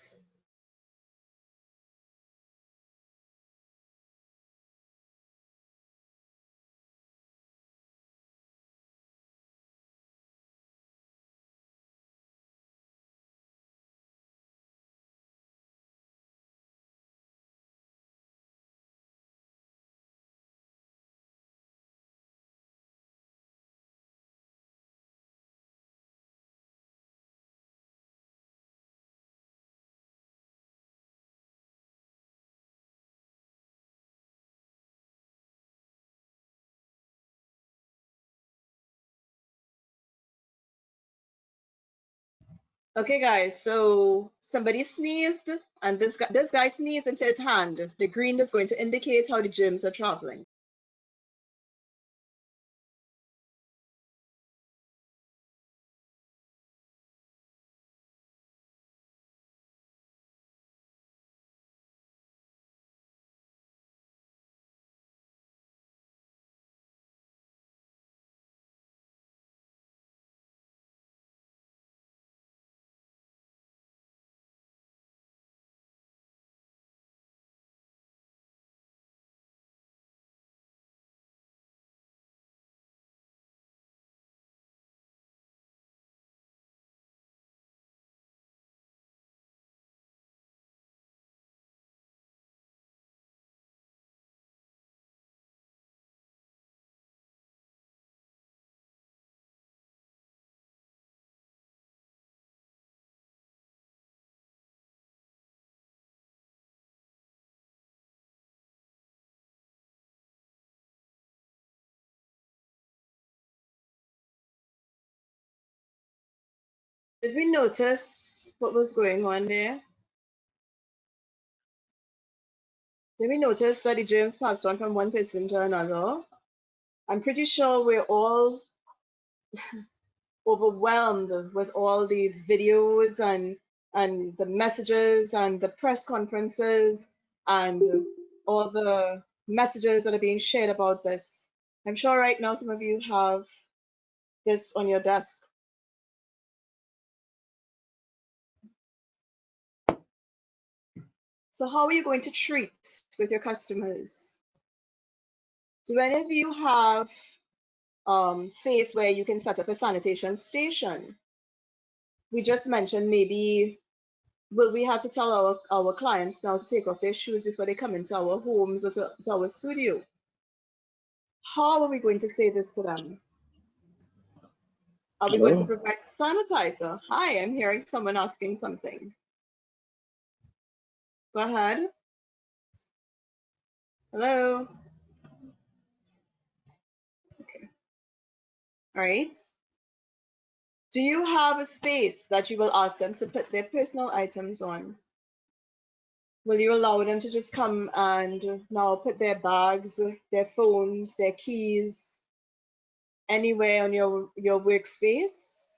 Okay, guys, so somebody sneezed, and this guy sneezed into his hand. The green is going to indicate how the germs are traveling. Did we notice what was going on there? Did we notice that the germs passed on from one person to another? I'm pretty sure we're all overwhelmed with all the videos and the messages and the press conferences and all the messages that are being shared about this. I'm sure right now some of you have this on your desk. So how are you going to treat with your customers? Do any of you have space where you can set up a sanitation station? We just mentioned maybe will we have to tell our clients now to take off their shoes before they come into our homes or to our studio? How are we going to say this to them? Are we going to Hello? provide sanitizer? Hi, I'm hearing someone asking something. Go ahead. Hello. Okay. All right. Do you have a space that you will ask them to put their personal items on? Will you allow them to just come and now put their bags, their phones, their keys anywhere on your workspace?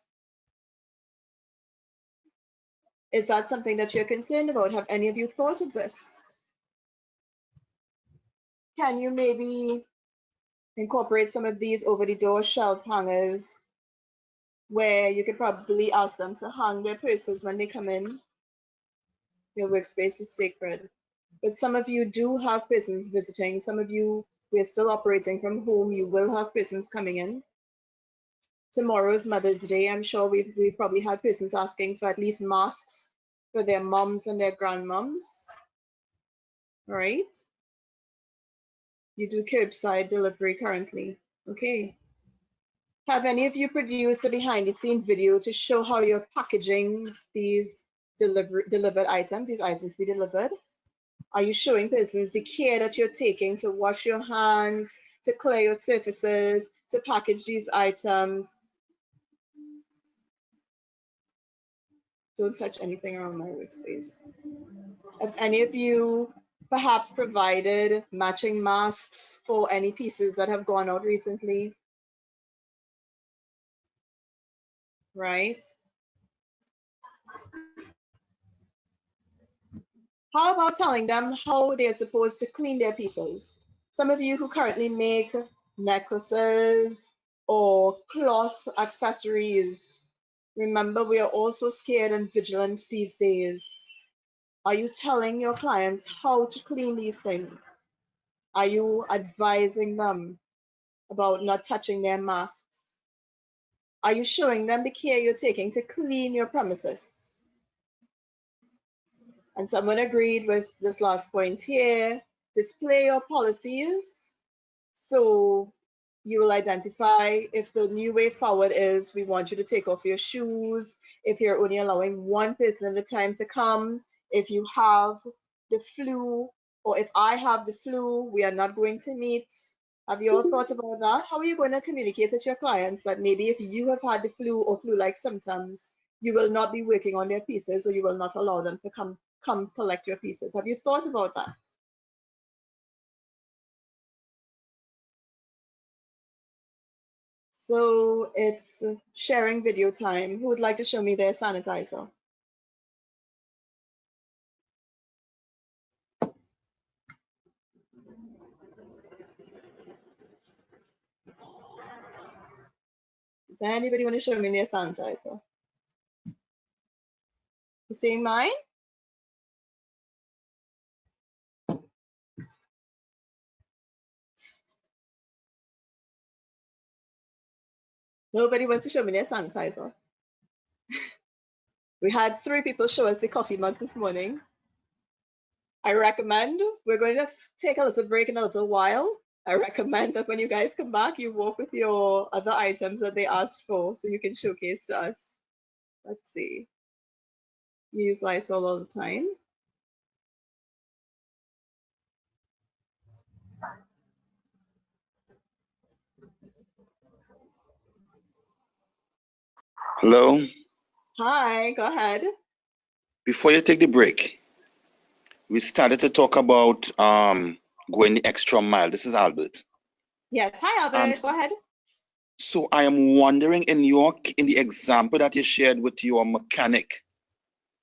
Is that something that you're concerned about? Have any of you thought of this? Can you maybe incorporate some of these over the door shelf hangers where you could probably ask them to hang their purses when they come in? Your workspace is sacred. But some of you do have persons visiting. Some of you, we're still operating from home. You will have persons coming in. Tomorrow's Mother's Day. I'm sure we've probably had persons asking for at least masks for their moms and their grandmoms. Right? You do curbside delivery currently. Okay. Have any of you produced a behind the scene video to show how you're packaging these delivered items, these items be delivered? Are you showing persons the care that you're taking to wash your hands, to clear your surfaces, to package these items? Don't touch anything around my workspace. Have any of you perhaps provided matching masks for any pieces that have gone out recently? Right? How about telling them how they're supposed to clean their pieces? Some of you who currently make necklaces or cloth accessories, remember we are also scared and vigilant these days. Are you telling your clients how to clean these things? Are you advising them about not touching their masks? Are you showing them the care you're taking to clean your premises? And someone agreed with this last point here. Display your policies so you will identify if the new way forward is we want you to take off your shoes, if you're only allowing one person at a time to come, if you have the flu, or if I have the flu, we are not going to meet. Have you all thought about that? How are you going to communicate with your clients that maybe if you have had the flu or flu-like symptoms, you will not be working on their pieces, or you will not allow them to come collect your pieces. Have you thought about that? So it's sharing video time. Who would like to show me their sanitizer? Does anybody want to show me their sanitizer? You seeing mine? Nobody wants to show me their sanitizer. We had 3 people show us the coffee mugs this morning. I recommend, we're going to take a little break in a little while. I recommend that when you guys come back, you walk with your other items that they asked for so you can showcase to us. Let's see. You use Lysol all the time. Hello. Hi, go ahead. Before you take the break, we started to talk about going the extra mile. This is Albert. Yes, hi Um, Albert, go ahead. so I am wondering in the example that you shared with your mechanic,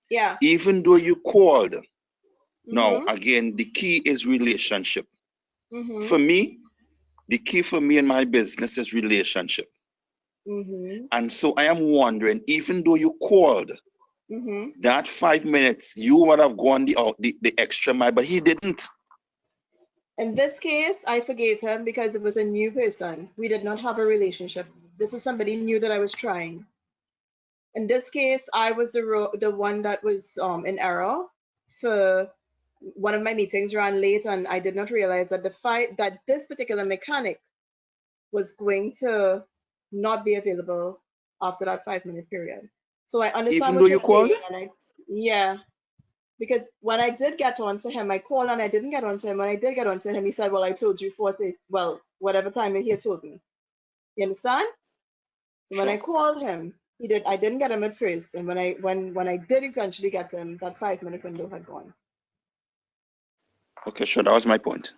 Yeah. even though you called, now Mm-hmm. again the key is relationship. Mm-hmm. For me, the key for me in my business is relationship. Mm-hmm. And so I am wondering, even though you called, Mm-hmm. that 5 minutes, you would have gone the extra mile, but he didn't. In this case, I forgave him because it was a new person. We did not have a relationship. This was somebody new that I was trying. In this case, I was the one that was in error. For one of my meetings ran late, and I did not realize that this particular mechanic was going to not be available after that 5-minute period. So I understand Even though what you you're called? saying, and yeah, because when I did get onto him, I called and I didn't get onto him. When I did get onto him, he said, "Well, I told you 4:30. Well, whatever time he had told me." You understand? So when I Sure. called him, he did. I didn't get him at first, and when I did eventually get him, that 5-minute window had gone. Okay, sure. That was my point.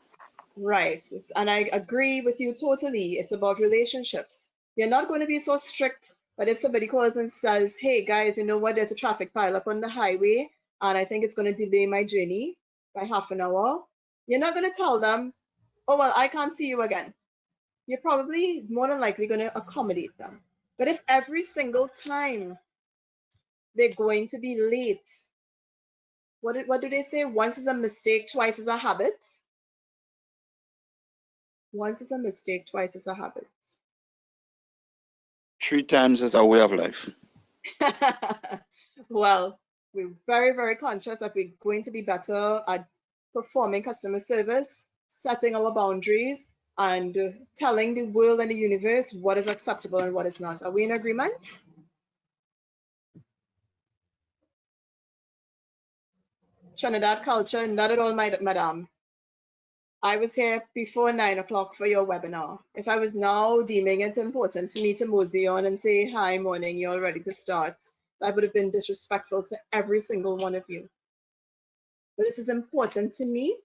Right, and I agree with you totally. It's about relationships. You're not going to be so strict that if somebody calls and says, "Hey guys, you know what? There's a traffic pile up on the highway, and I think it's going to delay my journey by half an hour." You're not going to tell them, "Oh well, I can't see you again." You're probably more than likely going to accommodate them. But if every single time they're going to be late, what do they say? Once is a mistake, twice is a habit. Once is a mistake, twice is a habit. 3 times is a way of life. Well, we're very, very conscious that we're going to be better at performing customer service, setting our boundaries, and telling the world and the universe what is acceptable and what is not. Are we in agreement? Trinidad culture, not at all, madam. I was here before 9 o'clock for your webinar. If I was now deeming it important for me to mosey on and say, "Hi, morning, you're ready to start," that would have been disrespectful to every single one of you. But this is important to me.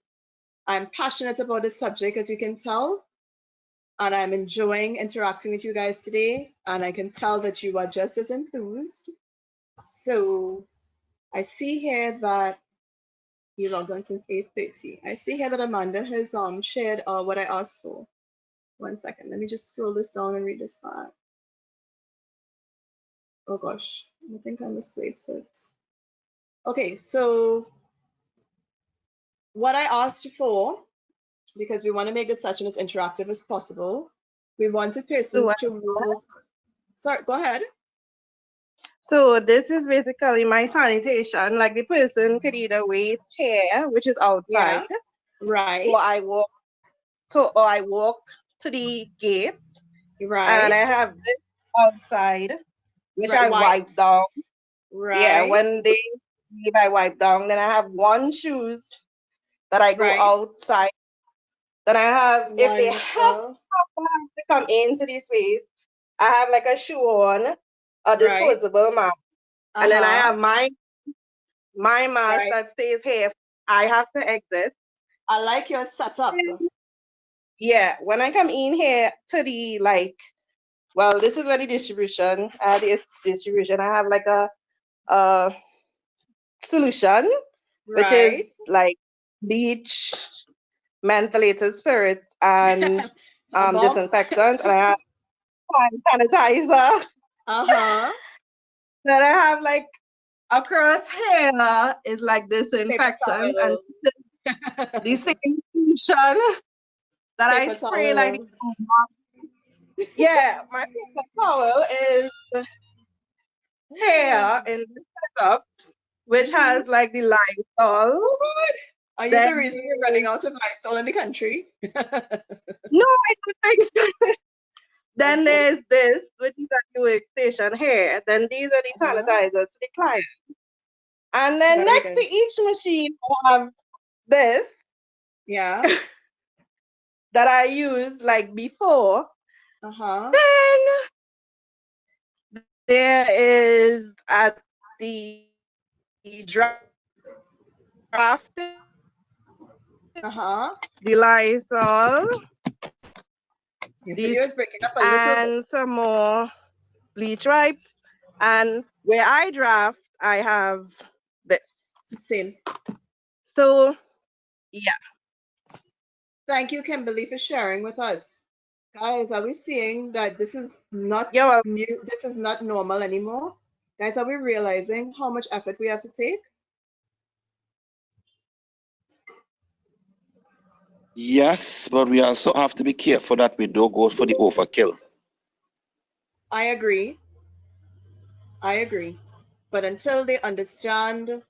I'm passionate about this subject, as you can tell, and I'm enjoying interacting with you guys today. And I can tell that you are just as enthused. So I see here that you logged on since 8:30. I see here that Amanda has shared what I asked for. 1 second, let me just scroll this down and read this back. Oh gosh, I think I misplaced it. Okay, so what I asked for, because we want to make this session as interactive as possible, we wanted persons to work. Sorry, go ahead. So this is basically my sanitation. Like the person could either wait here, which is outside, Yeah, right, or I walk to the gate and right, I have this outside, which right, I wipe wipes, down. Yeah, right, when they leave, I wipe down. Then I have one shoes that I go right, outside. Then I have, if they have wonderful, to come into the space, I have like a shoe on, a right, disposable mask. And then I Uh-huh. have my mask Right. that stays here. I have to exit. I like your setup. Yeah, when I come in here to the well, this is where the distribution, I have like a solution, which is Right. like bleach, mentholated spirits, and A bomb. disinfectant, and I have hand sanitizer. Uh-huh. Then I have like across here is like Paper disinfectant, and towel. the same solution that I Paper spray like towel. yeah, my paper towel is here in the setup, which Mhm. has like the Lysol. Oh God. Are you Then the reason we're running out of Lysol in the country? no, I don't think so. Then Okay. there's this, which is at the workstation here. Then these are the Uh-huh. sanitizers to the client. And then Very next to good. each machine, I have this Yeah. that I used like before. Uh-huh. Then there is at the drafting, Uh-huh. the Lysol, Your these video is breaking up a little bit. and some more bleach wipes. And where I draft, I have this. Same. So yeah, Thank you, Kimberly, for sharing with us. Guys, are we seeing that this is not yeah, well, new? This is not normal anymore? Guys, are we realizing how much effort we have to take? Yes, but we also have to be careful that we don't go for the overkill. I agree. I agree. But until they understand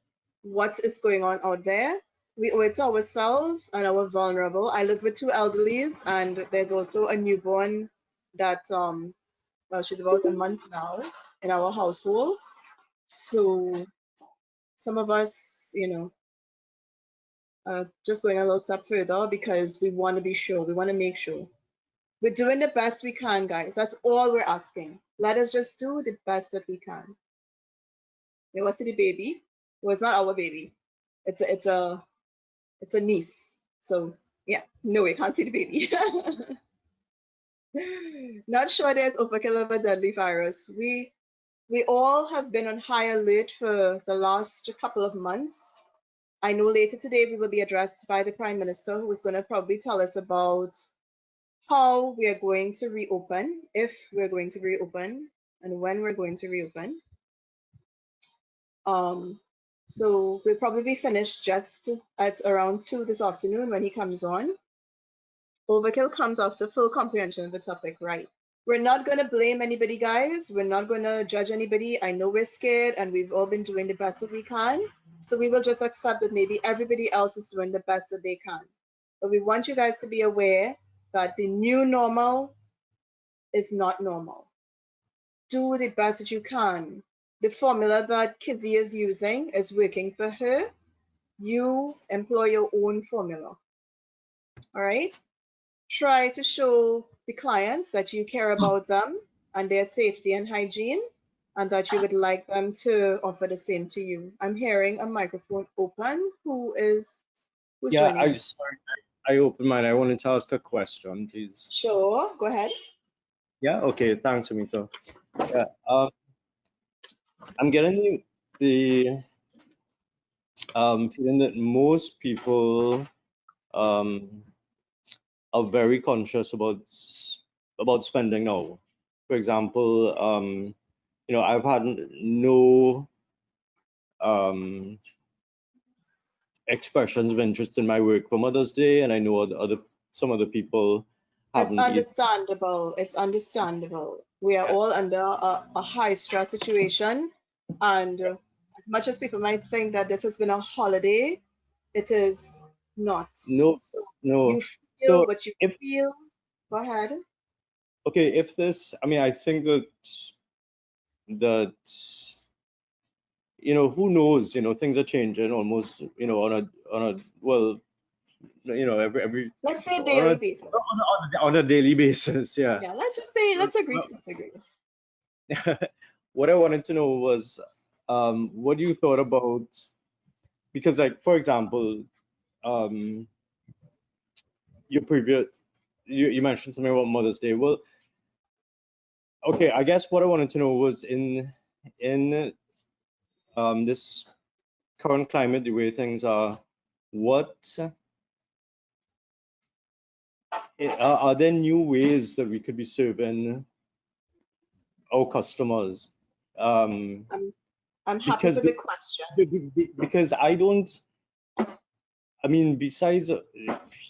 what is going on out there, we owe it to ourselves and our vulnerable. I live with two elderlies, and there's also a newborn that, well, she's about a month now in our household. So some of us, just going a little step further because we want to be sure. We want to make sure. We're doing the best we can, guys. That's all we're asking. Let us just do the best that we can. It was to the baby. Well, it's not our baby. It's a niece. So yeah, no, we can't see the baby. Not sure there's overkill of a deadly virus. We all have been on high alert for the last couple of months. I know later today we will be addressed by the Prime Minister, who is going to probably tell us about how we are going to reopen, if we're going to reopen, and when we're going to reopen. Um, so we'll probably be finished just at around 2 this afternoon when he comes on. Overkill comes after full comprehension of the topic, right? We're not going to blame anybody, guys. We're not going to judge anybody. I know we're scared and we've all been doing the best that we can. So we will just accept that maybe everybody else is doing the best that they can. But we want you guys to be aware that the new normal is not normal. Do the best that you can. The formula that Kizzy is using is working for her. You employ your own formula. All right? Try to show the clients that you care about them and their safety and hygiene, and that you would like them to offer the same to you. I'm hearing a microphone open. Who's Yeah, joining us? sorry, I opened mine. I wanted to ask a question, please. Sure, go ahead. Yeah, okay, thanks, Amita. Yeah, I'm getting the feeling that most people um, are very conscious about spending now. For example, I've had no um, expressions of interest in my work for Mother's Day, and I know some other people It's haven't either. understandable. It's understandable. We are all under a high stress situation, and as much as people might think that this has been a holiday, it is not. No, So no. you feel So what you if feel. Go ahead. okay, if this, I mean, I think that who knows, things are changing almost, well, every Let's say on a daily basis. on a daily basis, yeah. Yeah, let's just say, Well, let's agree to disagree. what I wanted to know was, what you thought about, because like for example, um, your previous you mentioned something about Mother's Day. Well, okay, I guess what I wanted to know was in this current climate, the way things are, what are there new ways that we could be serving our customers? I'm happy Because for the question. because I don't. I mean, besides a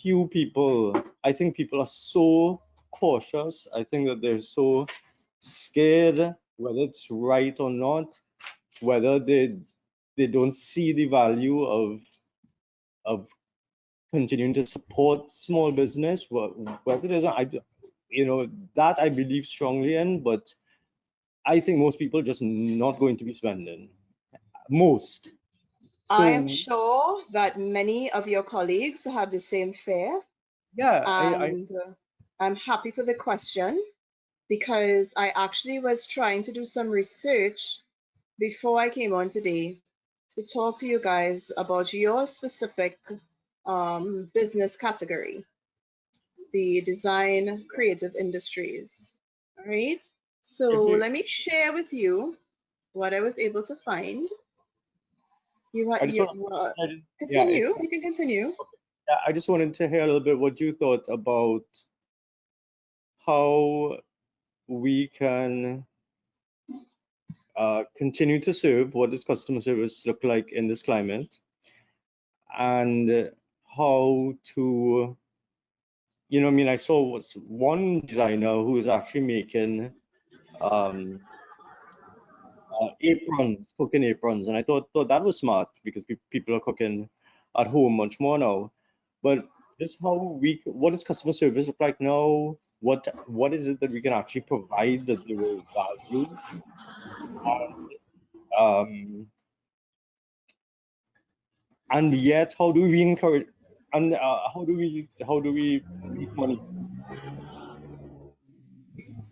few people, I think people are so cautious. I think that they're so scared, whether it's right or not, whether they don't see the value of continuing to support small business, whether there's that I believe strongly in, but I think most people are just not going to be spending most. I am So sure that many of your colleagues have the same fear, yeah, I and I'm happy for the question because I actually was trying to do some research before I came on today to talk to you guys about your specific business category, the design creative industries. All right. if So you, let me share with you what I was able to find. You, I just want yeah, continue. You can continue. I just wanted to hear a little bit what you thought about how we can continue to serve. What does customer service look like in this climate, and how to, I mean, I saw was one designer who is actually making um, aprons, cooking aprons, and I thought that was smart because people are cooking at home much more now. But just what does customer service look like now? What is it that we can actually provide that they will value? Um, and yet, how do we encourage? And how do we make money?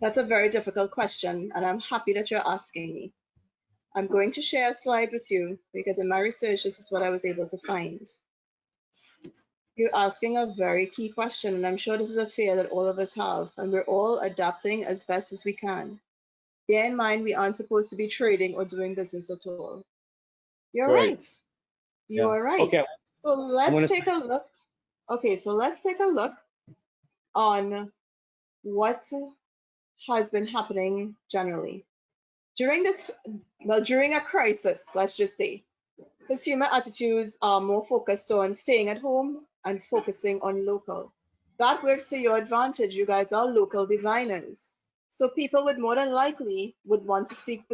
That's a very difficult question, and I'm happy that you're asking me. I'm going to share a slide with you because in my research, this is what I was able to find. You're asking a very key question, and I'm sure this is a fear that all of us have, and we're all adapting as best as we can. Bear in mind, we aren't supposed to be trading or doing business at all. You're right. Correct. You Yeah. are right. Okay. So I'm let's gonna. take a look. Okay, so let's take a look on what has been happening generally. During this, well, during a crisis, let's just say, consumer attitudes are more focused on staying at home and focusing on local. That works to your advantage. You guys are local designers. So people would more than likely would want to seek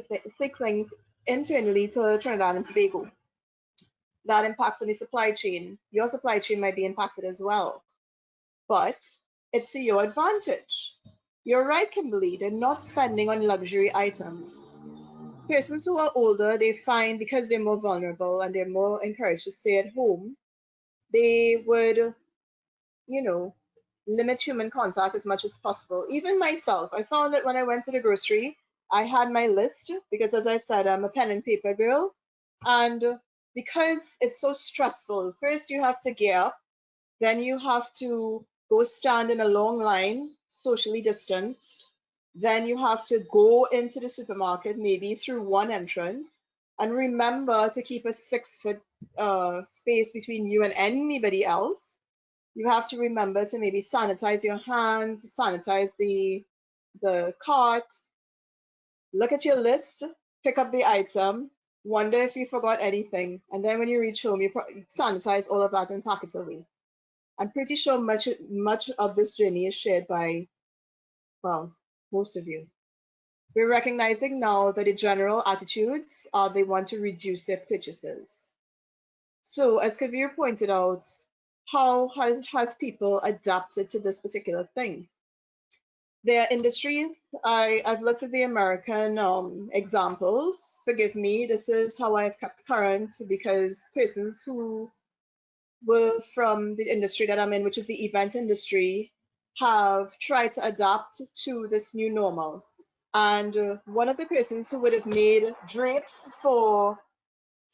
things internally to Trinidad and Tobago. That impacts on the supply chain. Your supply chain might be impacted as well, but it's to your advantage. You're right, Kimberly, they're not spending on luxury items. Persons who are older, they find because they're more vulnerable and they're more encouraged to stay at home, they would, you know, limit human contact as much as possible. Even myself, I found that when I went to the grocery, I had my list because, as I said, I'm a pen and paper girl. And because it's so stressful, first you have to gear up, then you have to go stand in a long line, socially distanced. Then you have to go into the supermarket, maybe through one entrance, and remember to keep a 6 foot space between you and anybody else. You have to remember to maybe sanitize your hands, sanitize the cart, look at your list, pick up the item, wonder if you forgot anything, and then when you reach home, you sanitize all of that and pack it away. I'm pretty sure much of this journey is shared by, well, most of you. We're recognizing now that the general attitudes are they want to reduce their purchases. So, as Kavir pointed out, how have people adapted to this particular thing? There are industries, I've looked at the American examples. Forgive me, this is how I've kept current because persons who were from the industry that I'm in, which is the event industry, have tried to adapt to this new normal. And one of the persons who would have made drapes for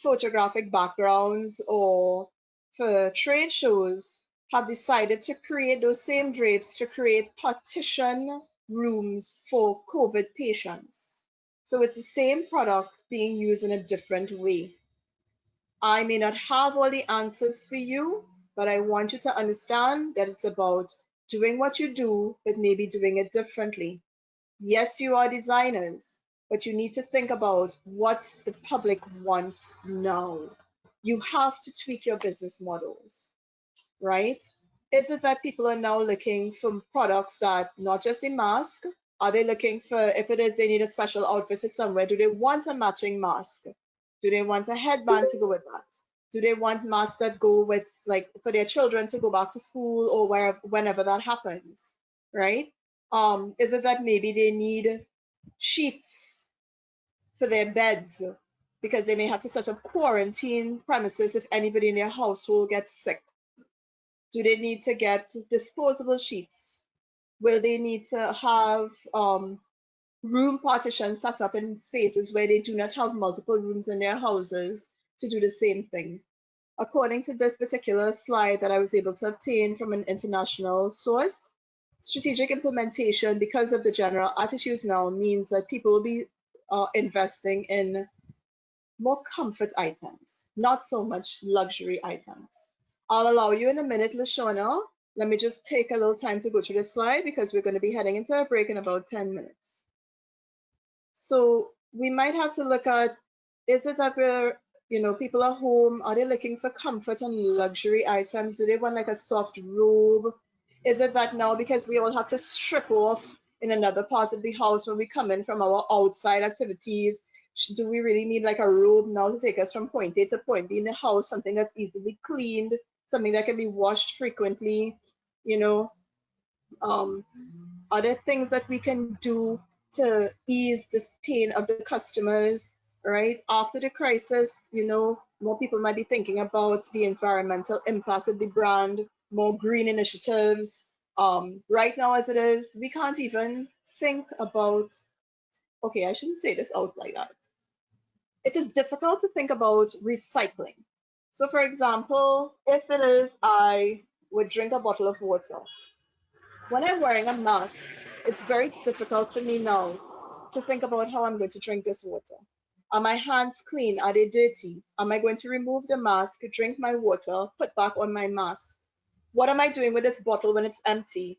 photographic backgrounds or for trade shows have decided to create those same drapes to create partition rooms for COVID patients. So it's the same product being used in a different way. I may not have all the answers for you, but I want you to understand that it's about doing what you do, but maybe doing it differently. Yes, you are designers, but you need to think about what the public wants now. You have to tweak your business models, right? Is it that people are now looking for products that not just a mask? Are they looking for, if it is they need a special outfit for somewhere, do they want a matching mask? Do they want a headband to go with that? Do they want masks that go with, like, for their children to go back to school or wherever, whenever that happens, right? Is it that maybe they need sheets for their beds because they may have to set up quarantine premises if anybody in their household gets sick? Do they need to get disposable sheets? Will they need to have room partitions set up in spaces where they do not have multiple rooms in their houses to do the same thing? According to this particular slide that I was able to obtain from an international source, strategic implementation, because of the general attitudes now, means that people will be investing in more comfort items, not so much luxury items. I'll allow you in a minute, Lashona. Let me just take a little time to go through this slide because we're going to be heading into a break in about 10 minutes. So we might have to look at, is it that we're, people are home, are they looking for comfort and luxury items? Do they want like a soft robe? Is it that now because we all have to strip off in another part of the house when we come in from our outside activities, do we really need like a robe now to take us from point A to point B in the house, something that's easily cleaned, something that can be washed frequently, you know? Are there things that we can do to ease this pain of the customers, right? After the crisis, more people might be thinking about the environmental impact of the brand, more green initiatives. Right now, as it is, we can't even think about, okay, I shouldn't say this out like that. It is difficult to think about recycling. So, for example, if it is I would drink a bottle of water, when I'm wearing a mask, it's very difficult for me now to think about how I'm going to drink this water. Are my hands clean? Are they dirty? Am I going to remove the mask, drink my water, put back on my mask? What am I doing with this bottle when it's empty?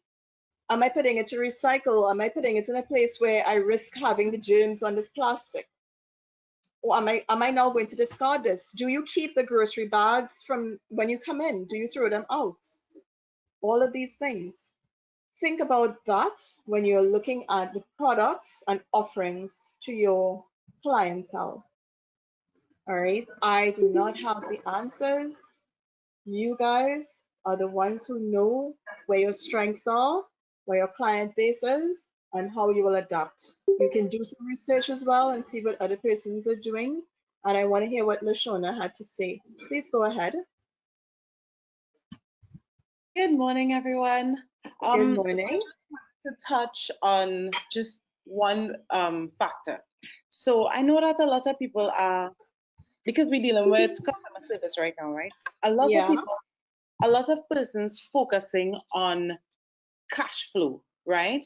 Am I putting it to recycle? Am I putting it in a place where I risk having the germs on this plastic? Or am I now going to discard this? Do you keep the grocery bags from when you come in? Do you throw them out? All of these things. Think about that when you're looking at the products and offerings to your clientele. All right. I do not have the answers. You guys are the ones who know where your strengths are, where your client base is, and how you will adapt. You can do some research as well and see what other persons are doing. And I want to hear what Lashona had to say. Please go ahead. Good morning, everyone. Good So I morning. just wanted to touch on just one factor. So I know that a lot of people are, because we're dealing with customer service right now, right? A lot of Yeah. people, a lot of persons focusing on cash flow, right?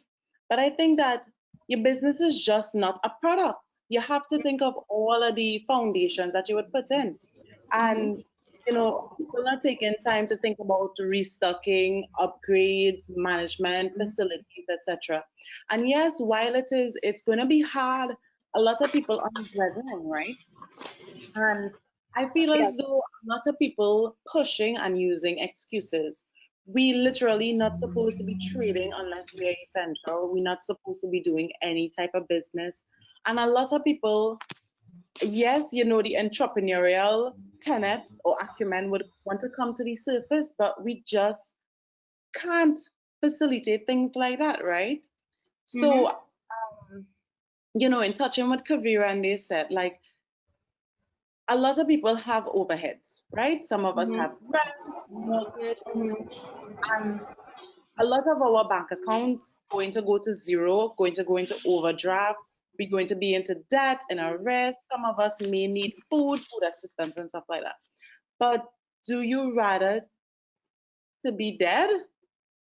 But I think that your business is just not a product. You have to think of all of the foundations that you would put in. Mm-hmm. And, people not taking time to think about restocking, upgrades, management, facilities, etc. And yes, while it's going to be hard, a lot of people are dreading, right? And I feel Yeah. as though a lot of people pushing and using excuses. We literally not supposed to be trading unless we are essential. We're not supposed to be doing any type of business. And a lot of people, yes, the entrepreneurial tenets or acumen would want to come to the surface, but we just can't facilitate things like that, right? Mm-hmm. So, in touching with Kavira, and they said, like, a lot of people have overheads, right? Some of us Mm-hmm. have rent, mortgage, Mm-hmm. and a lot of our bank accounts going to go to zero, going to go into overdraft. We're going to be into debt and arrest. Some of us may need food assistance and stuff like that. But do you rather to be dead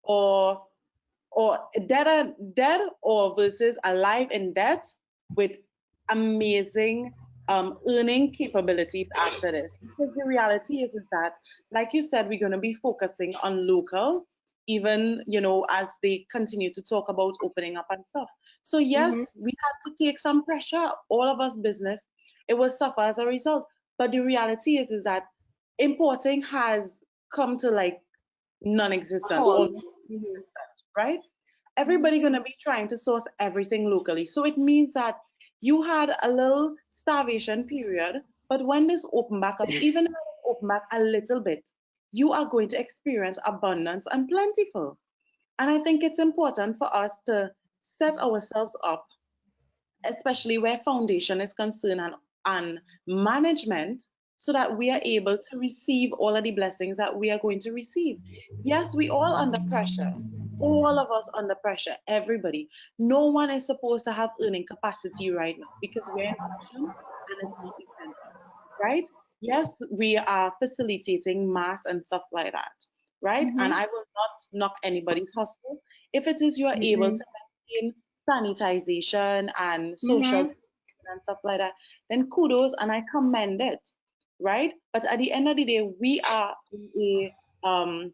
or dead or versus alive in debt with amazing earning capabilities after this? Because the reality is that, like you said, we're going to be focusing on local, even as they continue to talk about opening up and stuff. So yes, we had to take some pressure. All of us business, it was suffer as a result. But the reality is that importing has come to like non-existent, Halt. almost non-existent, right? Everybody gonna be trying to source everything locally. So it means that you had a little starvation period, but when this open back up, even if it open back a little bit, you are going to experience abundance and plentiful. And I think it's important for us to set ourselves up, especially where foundation is concerned and management, so that we are able to receive all of the blessings that we are going to receive. Yes, we all under pressure. All of us under pressure, everybody. No one is supposed to have earning capacity right now because we're in fashion and it's not essential, right? Yes, we are facilitating mass and stuff like that, right? And I will not knock anybody's hustle. If it is you are able to maintain sanitization and social distancing and stuff like that, then kudos and I commend it, right? But at the end of the day, we are in a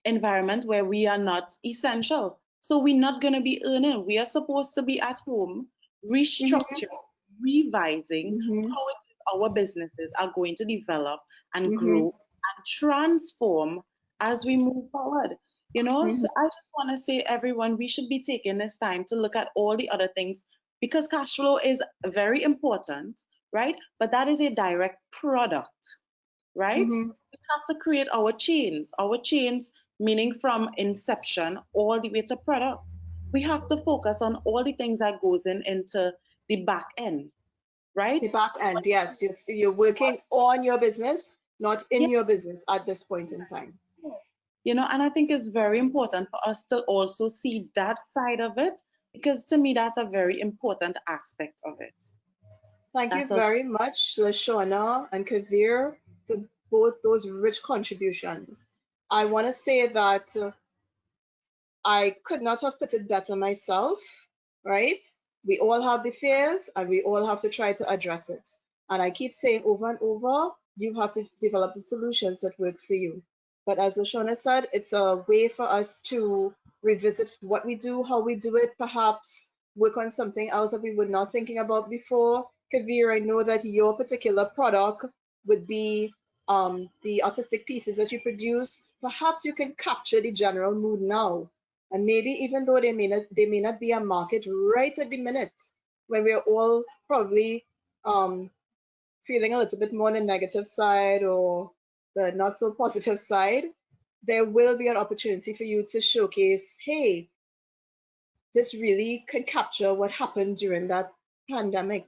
environment where we are not essential. So we're not going to be earning. We are supposed to be at home, restructuring, revising how it is our businesses are going to develop and grow and transform as we move forward. So I just want to say, everyone, we should be taking this time to look at all the other things because cash flow is very important, right? But that is a direct product, right? We have to create our chains meaning from inception all the way to product. We have to focus on all the things that goes into the back end, right? The back end, yes. You're working on your business, not in Yeah, your business at this point in time. yes. And I think it's very important for us to also see that side of it because to me that's a very important aspect of it. Thank you That's all. very much, Lashona and Kavir, for both those rich contributions. I want to say that I could not have put it better myself, right? We all have the fears and we all have to try to address it. And I keep saying over and over, you have to develop the solutions that work for you. But as Lashona said, it's a way for us to revisit what we do, how we do it, perhaps work on something else that we were not thinking about before. Kavir, I know that your particular product would be the artistic pieces that you produce. Perhaps you can capture the general mood now, and maybe even though they may not be a market right at the minute when we're all probably feeling a little bit more on the negative side or the not so positive side, there will be an opportunity for you to showcase, hey, this really could capture what happened during that pandemic,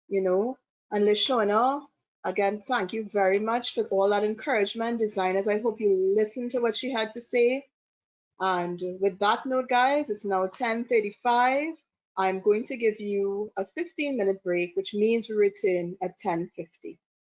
you know. And Lashona, again, thank you very much for all that encouragement. Designers, I hope you listened to what she had to say. And with that note, guys, it's now 10:35. I'm going to give you a 15-minute break, which means we return at 10:50.